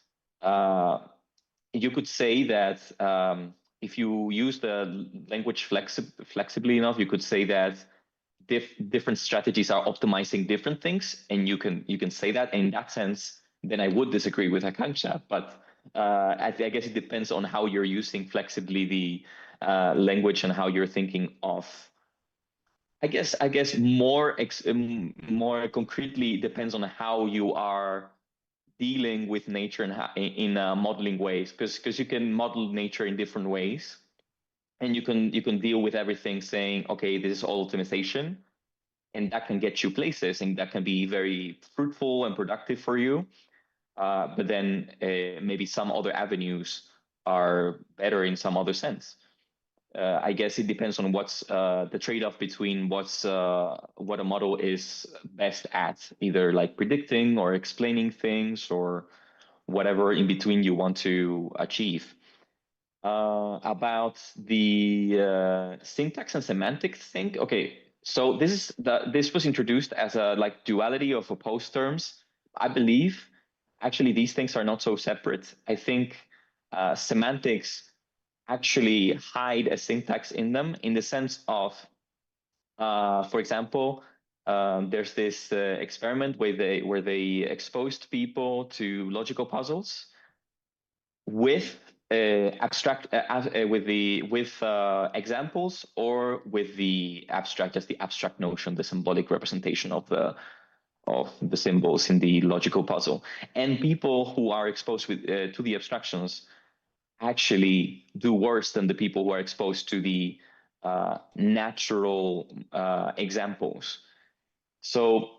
[SPEAKER 3] you could say that if you use the language flexibly enough, you could say that different strategies are optimizing different things, and you can say that. And in that sense, then I would disagree with Akanksha, but I guess it depends on how you're using flexibly the language and how you're thinking of. I guess more concretely depends on how you are dealing with nature and in modeling ways, because you can model nature in different ways, and you can deal with everything saying, okay, this is all optimization, and that can get you places, and that can be very fruitful and productive for you. But then maybe some other avenues are better in some other sense. I guess it depends on what's the trade-off between what a model is best at, either like predicting or explaining things or whatever in between you want to achieve. About the syntax and semantics thing. Okay, so this was introduced as a like duality of opposed terms. I believe actually these things are not so separate. I think semantics actually hide a syntax in them, in the sense of, for example, there's this experiment where they exposed people to logical puzzles with abstract with examples, or with the abstract, just the abstract notion, the symbolic representation of the symbols in the logical puzzle. And people who are exposed to the abstractions actually do worse than the people who are exposed to the natural examples. So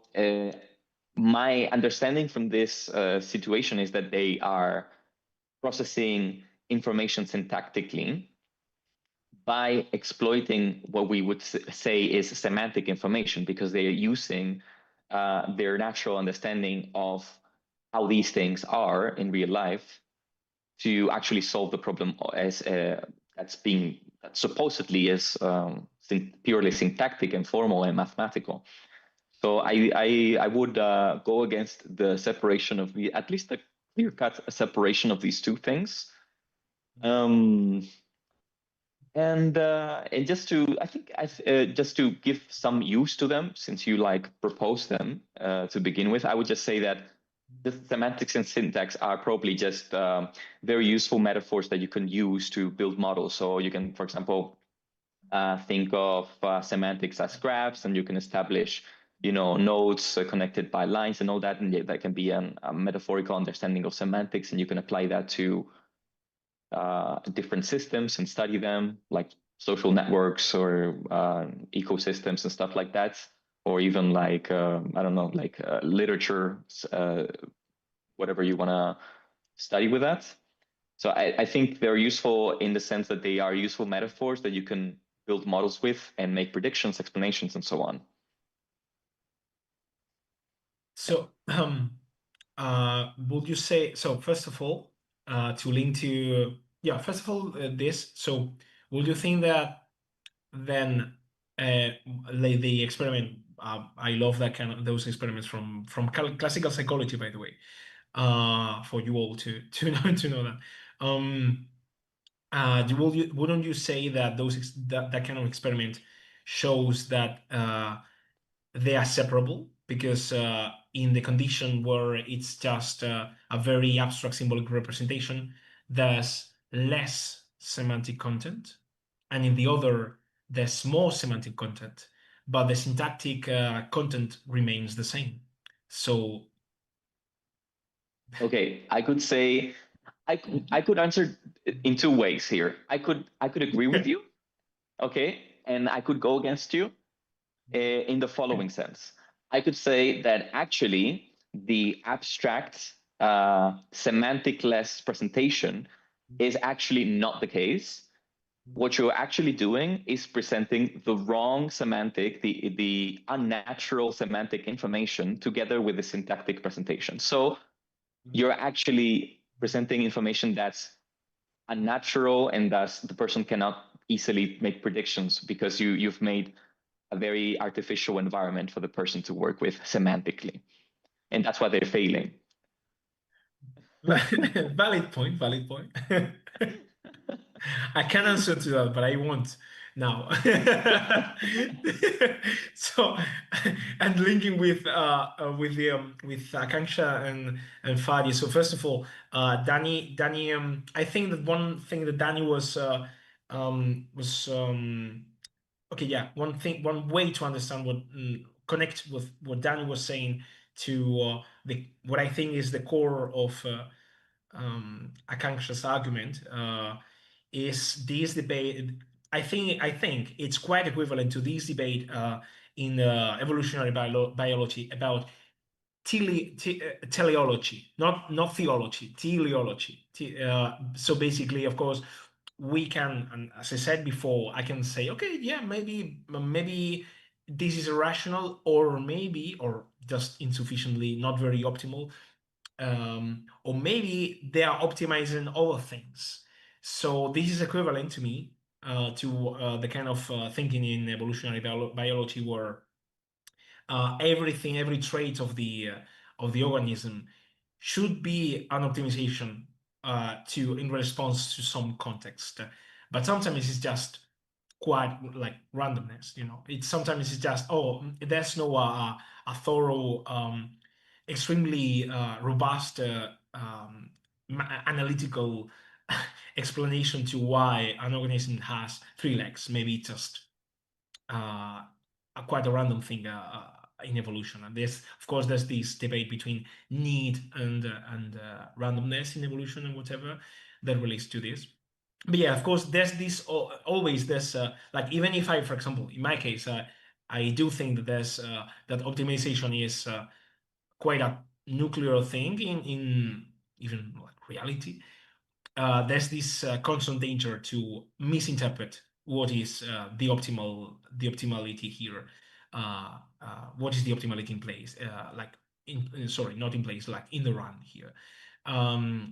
[SPEAKER 3] my understanding from this situation is that they are processing information syntactically by exploiting what we would say is semantic information, because they are using their natural understanding of how these things are in real life to actually solve the problem as that supposedly is purely syntactic and formal and mathematical. So I would go against the separation of at least the clear-cut separation of these two things. And just to, I think, just to give some use to them, since you like propose them to begin with, I would just say that the semantics and syntax are probably just very useful metaphors that you can use to build models. So you can, for example, think of semantics as graphs, and you can establish nodes connected by lines and all that, and that can be a metaphorical understanding of semantics, and you can apply that to different systems and study them, like social networks or ecosystems and stuff like that, or even like I don't know, like literature, whatever you want to study with that. So I think they're useful in the sense that they are useful metaphors that you can build models with and make predictions, explanations, and so on.
[SPEAKER 2] So, would you say, so first of all, to link to, yeah, first of all, this, so would you think that then the experiment, I love that kind of, those experiments from classical psychology, by the way, for you all to know that. Wouldn't you say that that kind of experiment shows that they are separable? Because in the condition where it's just a very abstract symbolic representation, there's less semantic content, and in the other, there's more semantic content, but the syntactic content remains the same. So,
[SPEAKER 3] okay, I could say I could answer in two ways here. I could agree with you, okay, and I could go against you in the following sense. I could say that actually the abstract semantic-less presentation is actually not the case. What you're actually doing is presenting the wrong semantic, the unnatural semantic information together with the syntactic presentation. So you're actually presenting information that's unnatural, and thus the person cannot easily make predictions because you've made a very artificial environment for the person to work with semantically. And that's why they're failing.
[SPEAKER 2] valid point. I can answer to that, but I won't now. So, and linking with Akanksha and Fadi. So first of all, Danny, I think that one thing that Danny was okay, yeah. One way to understand connect with what Danny was saying to what I think is the core of Akanksha's argument is this debate. I think it's quite equivalent to this debate in evolutionary biology about teleology, not theology, teleology. So basically, of course, we can, and as I said before, I can say, okay, yeah, maybe this is irrational, or maybe, or just insufficiently, not very optimal, or maybe they are optimizing other things. So this is equivalent to me to the kind of thinking in evolutionary biology where every trait of the organism should be an optimization in response to some context. But sometimes it's just quite like randomness, It's sometimes it's just, oh, there's no a thorough, extremely robust analytical explanation to why an organism has 3 legs. Maybe just quite a random thing in evolution. And of course, there's this debate between need and randomness in evolution and whatever that relates to this. But yeah, of course, there's this always this like, even if I, for example, in my case, I do think that there's that optimization is quite a nuclear thing in even like reality. There's this constant danger to misinterpret what is the optimality here. What is the optimality in place? Sorry, not in place, like in the run here.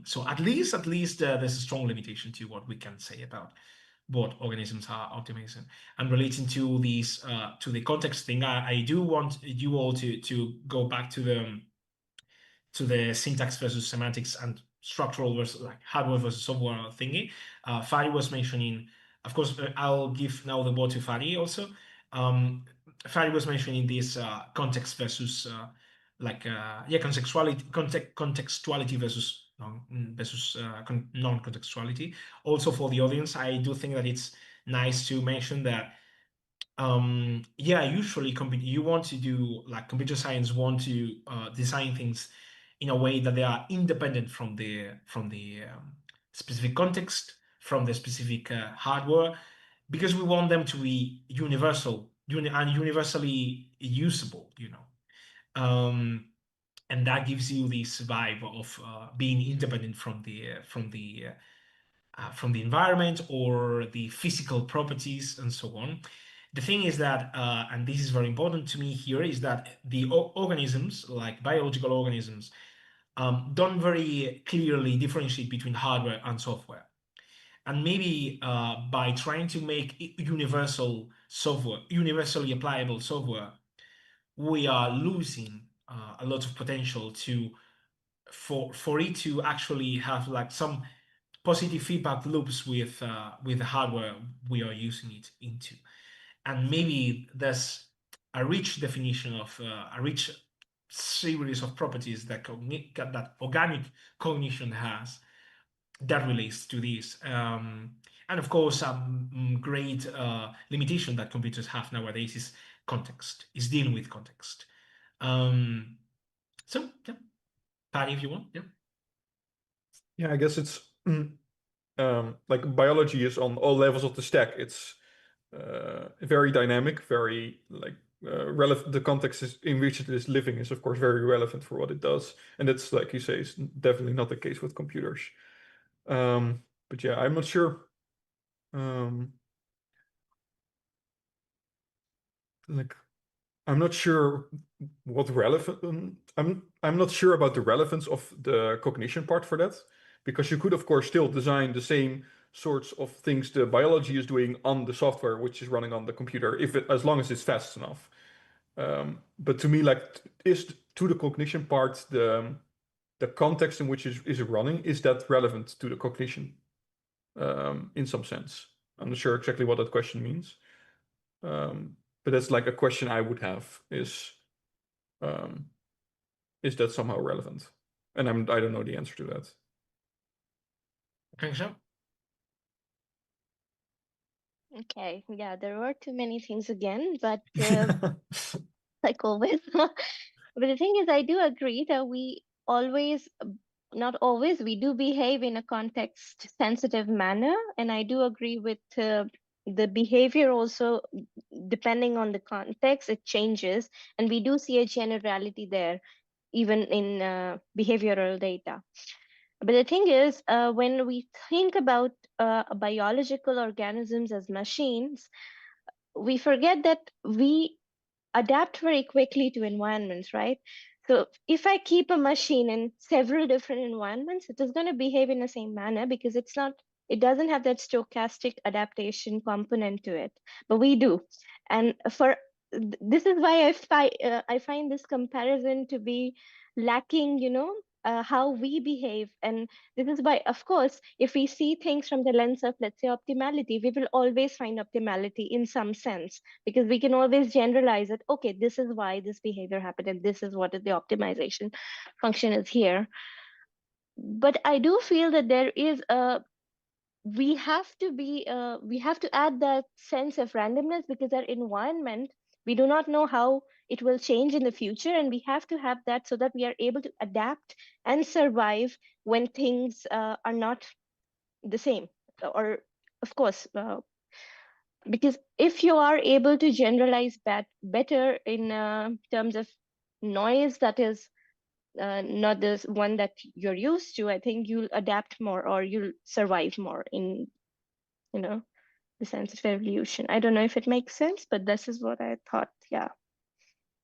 [SPEAKER 2] So at least there's a strong limitation to what we can say about what organisms are optimizing. And relating to these to the context thing, I do want you all to go back to the syntax versus semantics and structural versus like hardware versus software thingy. Fadi was mentioning, of course, I'll give now the word to Fadi also. Fadi was mentioning this context versus contextuality versus non-contextuality. Also for the audience, I do think that it's nice to mention that yeah, usually you want to do, like, computer science want to design things in a way that they are independent from the specific context, from the specific hardware, because we want them to be universal and universally usable, and that gives you this vibe of being independent from the environment or the physical properties and so on. The thing is that, and this is very important to me here, is that the organisms, like biological organisms, don't very clearly differentiate between hardware and software. And maybe by trying to make universal software, universally applicable software, we are losing a lot of potential for it to actually have like some positive feedback loops with the hardware we are using it into. And maybe there's a rich definition of a rich series of properties that organic cognition has that relates to this. And of course, great limitation that computers have nowadays is context, is dealing with context. So, yeah, Patty, if you want, yeah.
[SPEAKER 4] Yeah, I guess it's like biology is on all levels of the stack. It's very dynamic, very like relevant. The context in which it is living is, of course, very relevant for what it does, and it's like you say, is definitely not the case with computers. But yeah, I'm not sure. Like, I'm not sure what relevant. I'm not sure about the relevance of the cognition part for that, because you could, of course, still design the same sorts of things the biology is doing on the software which is running on the computer, as long as it's fast enough. But to me, like, is to the cognition part the context in which is running, is that relevant to the cognition in some sense? I'm not sure exactly what that question means. But that's like a question I would have is that somehow relevant? And I don't know the answer to that.
[SPEAKER 2] I think so.
[SPEAKER 5] Okay, yeah, there were too many things again, but like always. But the thing is, I do agree that we always, not always, we do behave in a context sensitive manner. And I do agree with the behavior also, depending on the context, it changes. And we do see a generality there, even in behavioral data. But the thing is, when we think about biological organisms as machines, we forget that we adapt very quickly to environments, right? So if I keep a machine in several different environments, it is going to behave in the same manner because it doesn't have that stochastic adaptation component to it, but we do. And this is why I find this comparison to be lacking, how we behave. And this is why, of course, if we see things from the lens of, let's say, optimality, we will always find optimality in some sense, because we can always generalize it. Okay, this is why this behavior happened, and this is what the optimization function is here. But I do feel that there is we have to add that sense of randomness, because our environment, we do not know how it will change in the future, and we have to have that so that we are able to adapt and survive when things are not the same. Or of course, because if you are able to generalize better in terms of noise that is not the one that you're used to, I think you'll adapt more, or you'll survive more in the sense of evolution. I don't know if it makes sense, but this is what I thought. Yeah.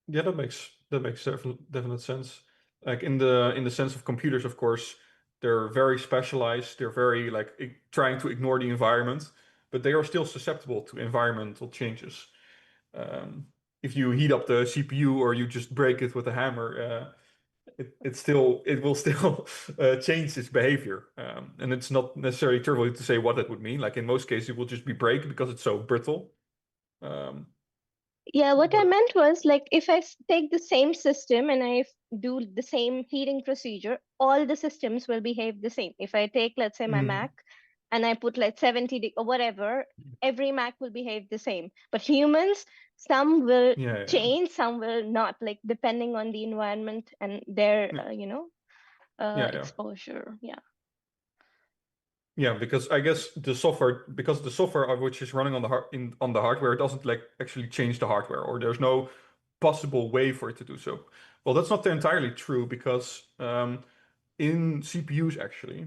[SPEAKER 4] Yeah, that makes definite sense. Like in the sense of computers, of course, they're very specialized. They're very like trying to ignore the environment, but they are still susceptible to environmental changes. If you heat up the CPU or you just break it with a hammer, it will still change its behavior. And it's not necessarily trivial to say what that would mean. Like in most cases, it will just be break because it's so brittle.
[SPEAKER 5] Yeah, what I meant was, like, if I take the same system and I do the same heating procedure, all the systems will behave the same. If I take, let's say, my Mac and I put like 70 or whatever, every Mac will behave the same. But humans, some will change, some will not, like depending on the environment and their, exposure. Yeah.
[SPEAKER 4] Yeah, because I guess the software, of which is running on the hardware, it doesn't like actually change the hardware, or there's no possible way for it to do so. Well, that's not entirely true, because in CPUs actually,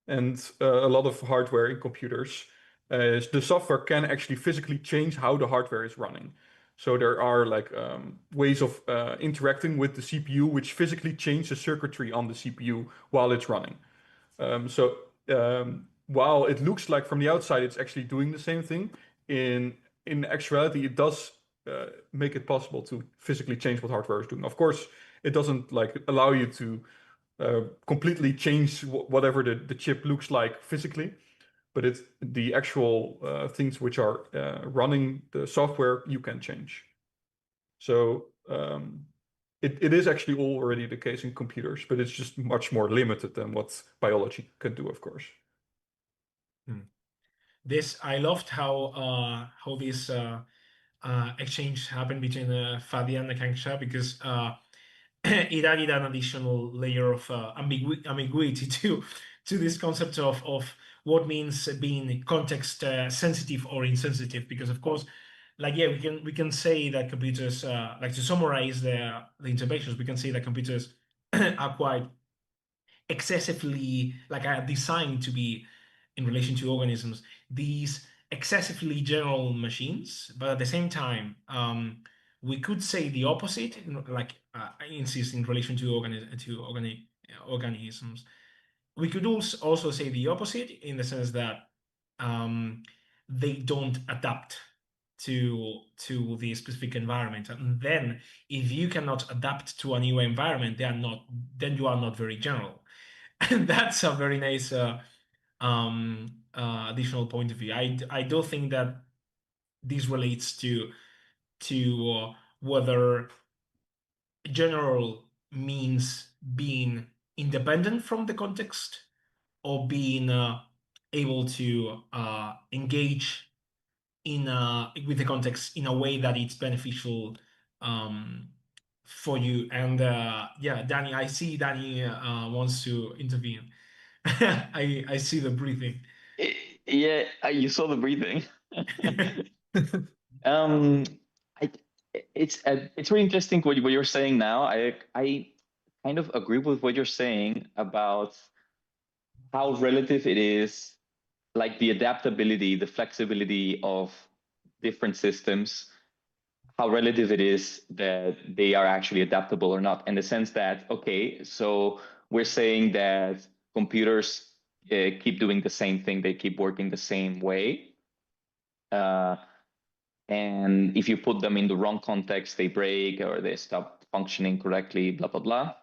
[SPEAKER 4] and a lot of hardware in computers, the software can actually physically change how the hardware is running. So there are like ways of interacting with the CPU which physically change the circuitry on the CPU while it's running. So while it looks like from the outside it's actually doing the same thing, in actuality it does make it possible to physically change what hardware is doing. Of course, it doesn't like allow you to completely change whatever the chip looks like physically, but it's the actual things which are running the software you can change. So it is actually already the case in computers, but it's just much more limited than what biology can do, of course.
[SPEAKER 2] I loved how this exchange happened between Fadi and Nakansha, because it added an additional layer of ambiguity to this concept of what means being context sensitive or insensitive. Because of course, like, yeah, we can say that computers, like, to summarize the interventions, we can say that computers are quite excessively, like, are designed to be, in relation to organisms, these excessively general machines. But at the same time, we could say the opposite, like, I insist, in relation to organisms. We could also say the opposite, in the sense that they don't adapt to the specific environment. And then if you cannot adapt to a new environment, then you are not very general. And that's a very nice additional point of view. I do think that this relates to whether general means being independent from the context, or being able to engage with the context in a way that it's beneficial for you. And yeah, Danny, I see Danny wants to intervene. I see the breathing.
[SPEAKER 3] Yeah, you saw the breathing. It's really interesting what you're saying now. I kind of agree with what you're saying about how relative it is, like the adaptability, the flexibility of different systems, how relative it is that they are actually adaptable or not, in the sense that, okay, so we're saying that computers keep doing the same thing, they keep working the same way. And if you put them in the wrong context, they break or they stop functioning correctly, blah, blah, blah.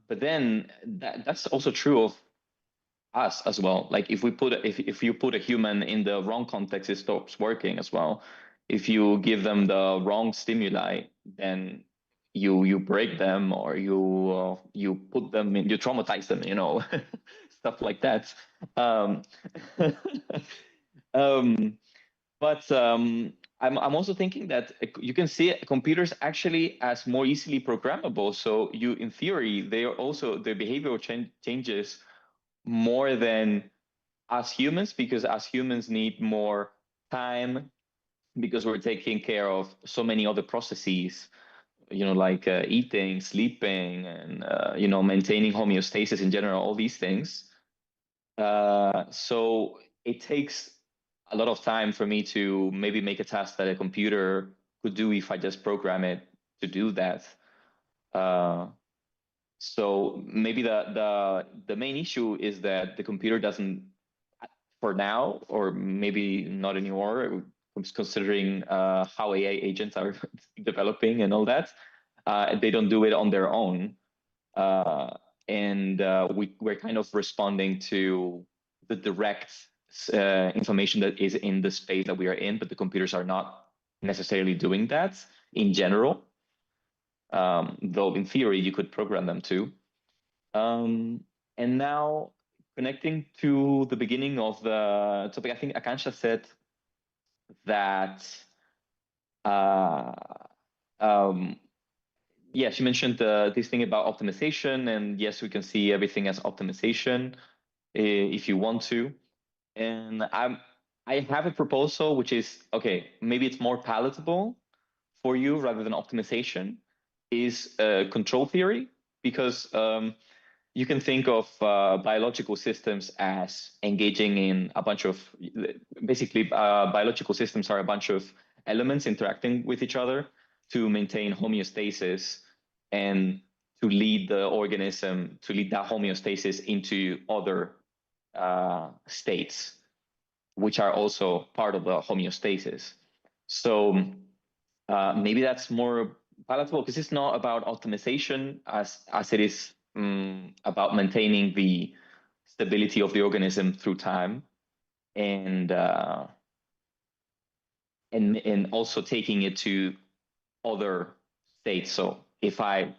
[SPEAKER 3] But then that's also true of us as well. Like if you put a human in the wrong context, it stops working as well. If you give them the wrong stimuli, then you break them, or you put them in, you traumatize them, stuff like that. But I'm also thinking that you can see computers actually as more easily programmable. So in theory, their behavioral changes more than us humans, because us humans need more time, because we're taking care of so many other processes, like eating, sleeping, and maintaining homeostasis in general, all these things. So it takes a lot of time for me to maybe make a task that a computer could do if I just program it to do that. So maybe the main issue is that the computer doesn't, for now, or maybe not anymore, considering how AI agents are developing and all that, they don't do it on their own. And we're kind of responding to the direct information that is in the space that we are in, but the computers are not necessarily doing that in general. Though in theory you could program them to. And now connecting to the beginning of the topic, I think Akansha said that, yeah, she mentioned this thing about optimization, and yes, we can see everything as optimization if you want to. And I have a proposal, which is, okay, maybe it's more palatable for you rather than optimization, is control theory, because you can think of biological systems as engaging in a bunch of, basically biological systems are a bunch of elements interacting with each other to maintain homeostasis and to lead the organism, to lead that homeostasis into other states, which are also part of the homeostasis. So maybe that's more palatable, because it's not about optimization as it is about maintaining the stability of the organism through time, and also taking it to other states. So if I,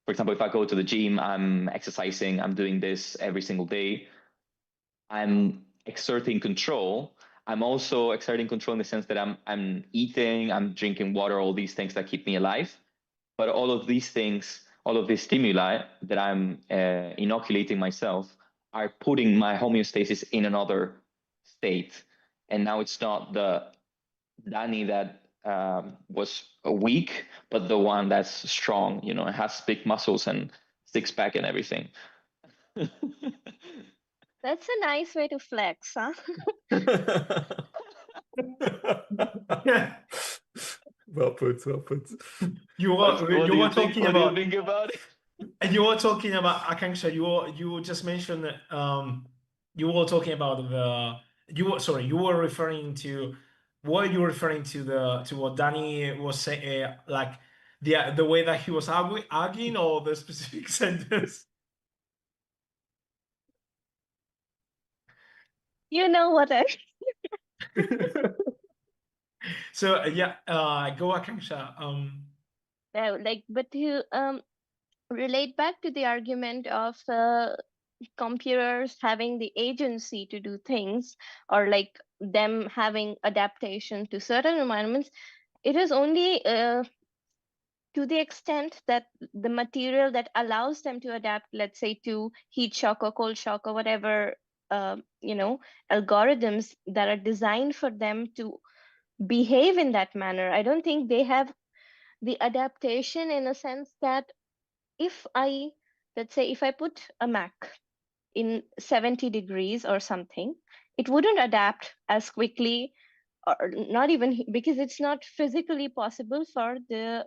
[SPEAKER 3] for example, if I go to the gym, I'm exercising, I'm doing this every single day, I'm exerting control. I'm also exerting control in the sense that I'm eating, I'm drinking water, all these things that keep me alive. But all of these things, all of these stimuli that I'm inoculating myself are putting my homeostasis in another state. And now it's not the Danny that was weak, but the one that's strong, you know, has big muscles and six pack and everything.
[SPEAKER 5] That's a nice way to flex, huh?
[SPEAKER 4] Well put, well put.
[SPEAKER 2] You
[SPEAKER 3] What
[SPEAKER 2] were
[SPEAKER 3] do you
[SPEAKER 2] talking
[SPEAKER 3] what do you
[SPEAKER 2] about,
[SPEAKER 3] think about it?
[SPEAKER 2] and you were talking about Akanksha. You just mentioned you were talking about you were referring to, were you referring to what Danny was saying, like the way that he was arguing, or the specific sentence?
[SPEAKER 5] You know what I
[SPEAKER 2] So yeah, go Akanksha.
[SPEAKER 5] no, like, but to relate back to the argument of computers having the agency to do things, or like them having adaptation to certain environments, it is only to the extent that the material that allows them to adapt, let's say to heat shock or cold shock or whatever, algorithms that are designed for them to behave in that manner. I don't think they have the adaptation in a sense that if I, let's say, if I put a Mac in 70 degrees or something, it wouldn't adapt as quickly, or not even, because it's not physically possible for the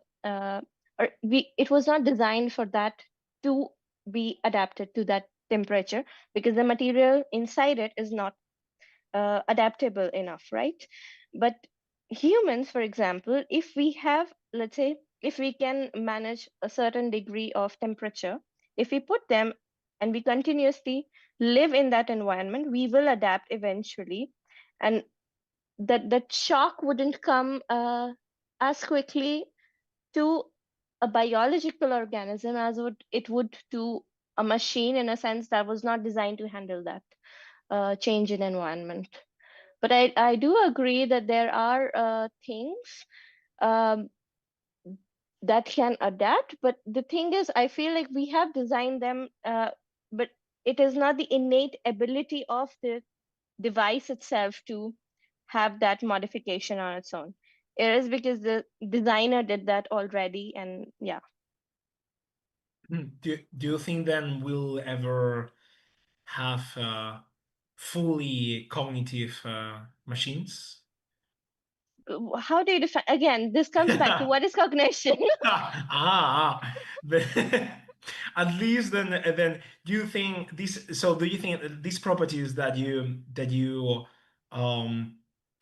[SPEAKER 5] it was not designed for that to be adapted to that temperature, because the material inside it is not adaptable enough, right? But humans, for example, if we have, let's say, if we can manage a certain degree of temperature, if we put them and we continuously live in that environment, we will adapt eventually. And that shock wouldn't come as quickly to a biological organism as it would to a machine, in a sense that was not designed to handle that change in environment. But I do agree that there are things um, that can adapt. But the thing is, I feel like we have designed them, but it is not the innate ability of the device itself to have that modification on its own. It is because the designer did that already, and yeah.
[SPEAKER 2] Do you think then we'll ever have fully cognitive machines?
[SPEAKER 5] How do you define? Again, this comes back to what is cognition?
[SPEAKER 2] At least then do you think this, so do you think these properties that you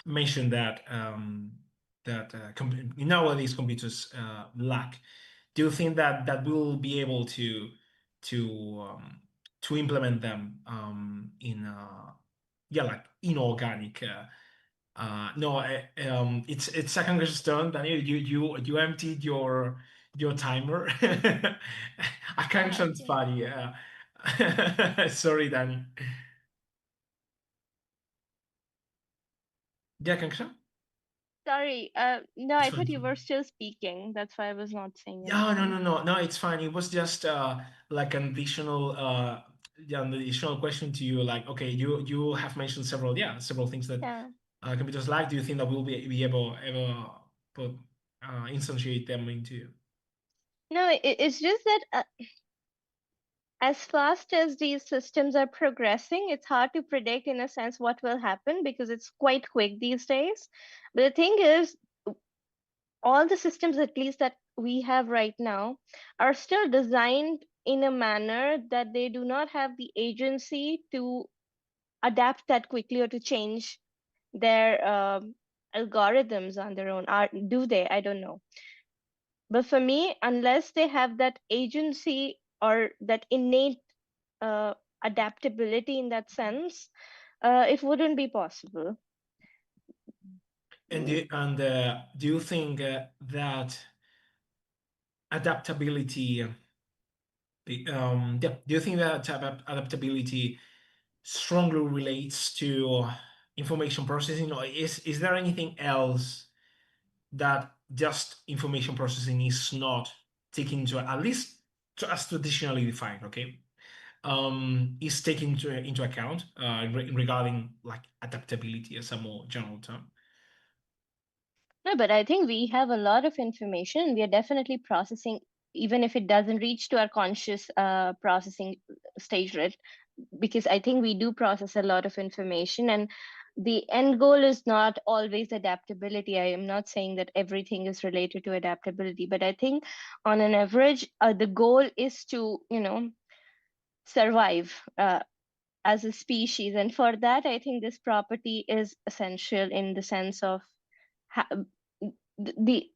[SPEAKER 2] mentioned that nowadays computers lack, do you think that we'll be able to implement them in like inorganic no, it's second question, Daniel. You emptied your timer. I can't funny. Sorry, Danny. Yeah, Kanksha?
[SPEAKER 5] Sorry, no,
[SPEAKER 2] It's
[SPEAKER 5] I thought
[SPEAKER 2] fine.
[SPEAKER 5] you were still speaking. That's why I was not saying
[SPEAKER 2] No,
[SPEAKER 5] anything.
[SPEAKER 2] no, it's fine. It was just like an additional an additional question to you. Like, okay, you have mentioned several things that
[SPEAKER 5] Yeah.
[SPEAKER 2] computers like. Do you think that we'll be able ever put instantiate them into?
[SPEAKER 5] No, it's just that as fast as these systems are progressing, it's hard to predict in a sense what will happen because it's quite quick these days. But the thing is, all the systems, at least that we have right now, are still designed in a manner that they do not have the agency to adapt that quickly or to change their algorithms on their own. Do they? I don't know. But for me, unless they have that agency or that innate uh, adaptability in that sense, it wouldn't be possible.
[SPEAKER 2] And do you think that adaptability, do you think that adaptability strongly relates to information processing, or is there anything else that just information processing is not taking into, at least as traditionally defined, okay, is taking into account regarding like adaptability as a more general term?
[SPEAKER 5] No, but I think we have a lot of information. We are definitely processing, even if it doesn't reach to our conscious processing stage, right? Because I think we do process a lot of information, and the end goal is not always adaptability. I am not saying that everything is related to adaptability, but I think on an average, the goal is to, survive as a species. And for that, I think this property is essential in the sense of ha- the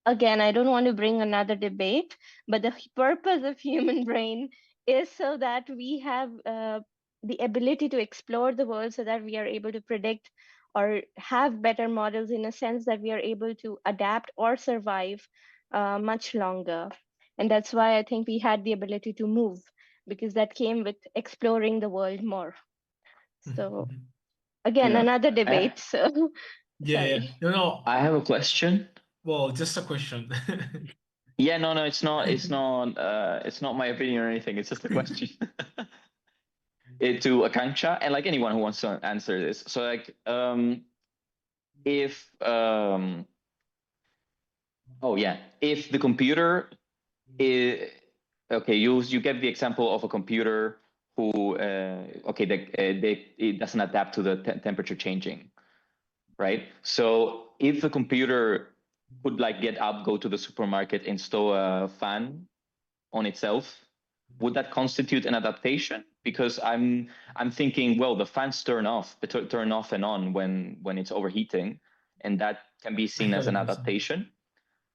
[SPEAKER 5] again, I don't want to bring another debate, but the purpose of human brain is so that we have the ability to explore the world so that we are able to predict or have better models in a sense that we are able to adapt or survive much longer. And that's why I think we had the ability to move because that came with exploring the world more. So again,
[SPEAKER 3] Yeah.
[SPEAKER 5] another debate. So
[SPEAKER 2] Yeah.
[SPEAKER 5] sorry.
[SPEAKER 2] No.
[SPEAKER 3] I have a question.
[SPEAKER 2] Well, just a question.
[SPEAKER 3] Yeah, no, it's not. It's not my opinion or anything. It's just a question. To Akanksha and like anyone who wants to answer this. So like, if oh yeah, if the computer is okay, you get the example of a computer who okay, it doesn't adapt to the temperature changing, right? So if the computer could like get up, go to the supermarket, install a fan on itself, would that constitute an adaptation? Because I'm thinking, well, the fans turn off and on when it's overheating, and that can be seen as an adaptation.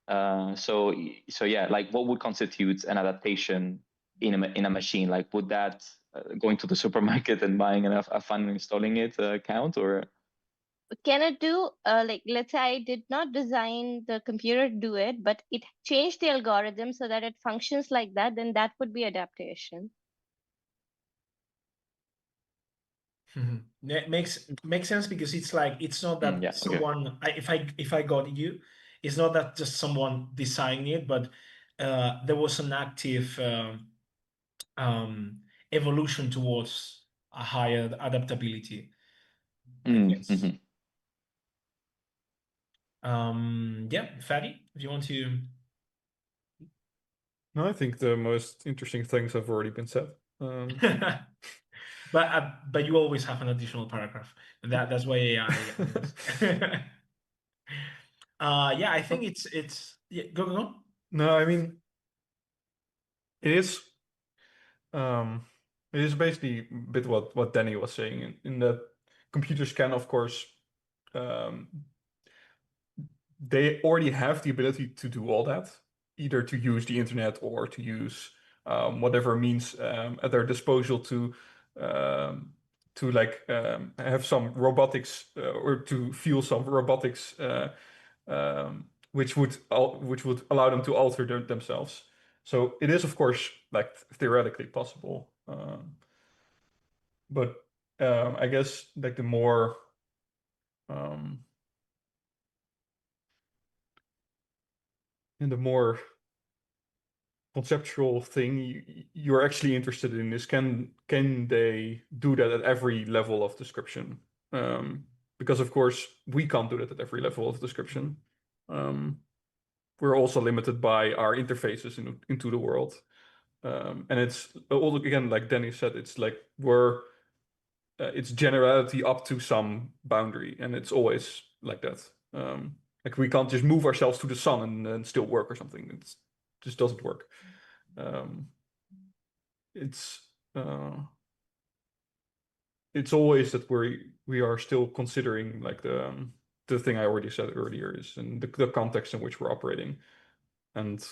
[SPEAKER 3] So yeah, like what would constitute an adaptation in a machine? Like would that going to the supermarket and buying a fan and installing it count, or?
[SPEAKER 5] Can it do like, let's say I did not design the computer to do it, but it changed the algorithm so that it functions like that, then that would be adaptation.
[SPEAKER 2] That makes sense, because it's like, it's not that
[SPEAKER 3] Yeah, okay.
[SPEAKER 2] someone, if I got you, it's not that just someone designing it, but there was an active evolution towards a higher adaptability, I guess. Yeah, Fatty, if you want to.
[SPEAKER 4] No, I think the most interesting things have already been said.
[SPEAKER 2] But you always have an additional paragraph. That's why AI. Yeah, I think it's yeah, go.
[SPEAKER 4] No, I mean, it is it is basically a bit what Danny was saying in that computers can, of course, they already have the ability to do all that, either to use the internet or to use whatever means at their disposal to have some robotics or to feel some robotics which would allow them to alter themselves. So it is, of course, like theoretically possible. But I guess like the more and the more conceptual thing you're actually interested in is can they do that at every level of description? Because of course we can't do that at every level of description. We're also limited by our interfaces into the world. And it's all again, like Danny said, it's like it's generality up to some boundary, and it's always like that. Like we can't just move ourselves to the sun and still work or something. It just doesn't work. It's always that we are still considering like the thing I already said earlier is in the context in which we're operating. And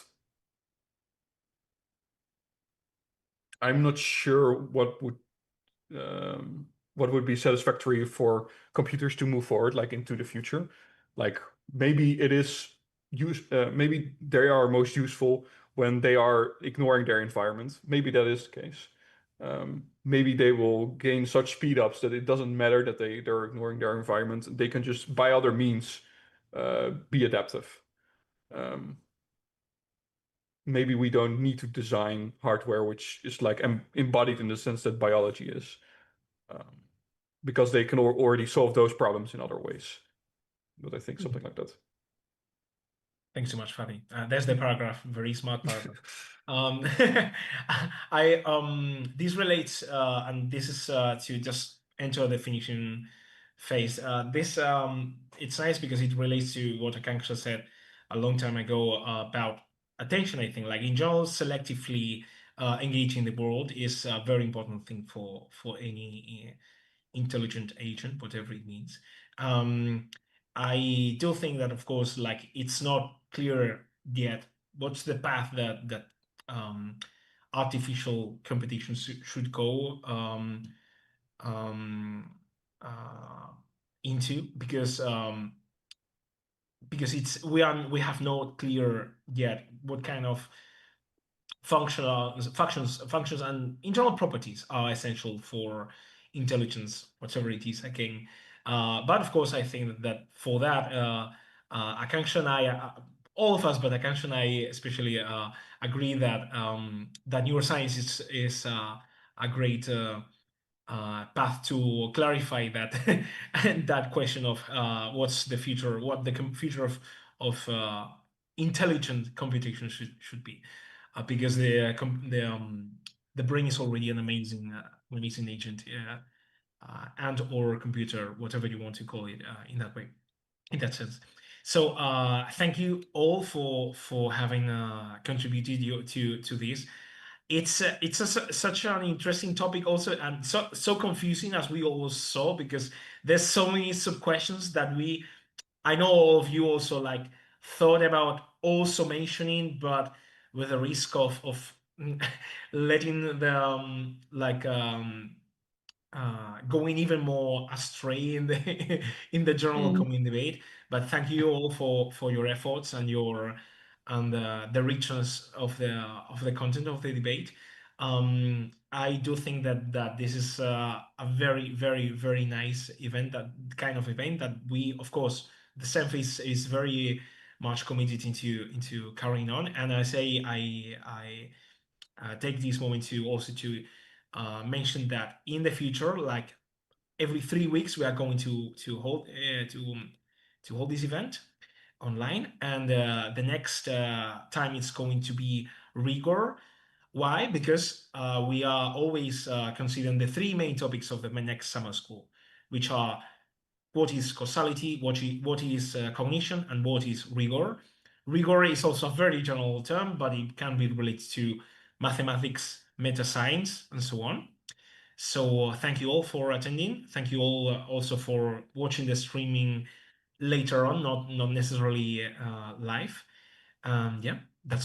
[SPEAKER 4] I'm not sure what would be satisfactory for computers to move forward like into the future. Like maybe it is maybe they are most useful when they are ignoring their environment. Maybe that is the case. Maybe they will gain such speed ups that it doesn't matter that they're ignoring their environment. They can just by other means be adaptive. Maybe we don't need to design hardware which is like embodied in the sense that biology is, because they can already solve those problems in other ways. But I think something like that.
[SPEAKER 2] Thanks so much, Fabi. There's the paragraph, very smart paragraph. This relates, and this is to just enter the finishing phase. It's nice because it relates to what Akanksha said a long time ago about attention. I think, like in general, selectively engaging the world is a very important thing for any intelligent agent, whatever it means. I do think that, of course, like it's not clear yet what's the path that artificial computation should go into, because we have no clear yet what kind of functions and internal properties are essential for intelligence, whatever it is again. But of course, I think that for that, Akanksha and I, all of us, but Akanksha and I especially, agree that that neuroscience is a great path to clarify that that question of what's the future, what the future of intelligent computation should be, because the brain is already an amazing agent, and or computer, whatever you want to call it, in that way, in that sense. So thank you all for having contributed to this. It's such an interesting topic also, and so confusing, as we always saw, because there's so many sub questions that I know all of you also like thought about also mentioning, but with a risk of letting them going even more astray in the in the general community debate. But thank you all for your efforts and the richness of the content of the debate. I do think that this is a very, very, very nice event, that kind of event that we, of course, the SEMF is very much committed into carrying on. And I take this moment to also to mention that in the future, like every 3 weeks, we are going to hold this event online, and the next time it's going to be rigor. Why? Because we are always considering the 3 main topics of the next summer school, which are what is causality, what is cognition, and what is rigor. Rigor is also a very general term, but it can be related to mathematics, meta science, and so on. So thank you all for attending. Thank you all also for watching the streaming later on, not necessarily live. Yeah.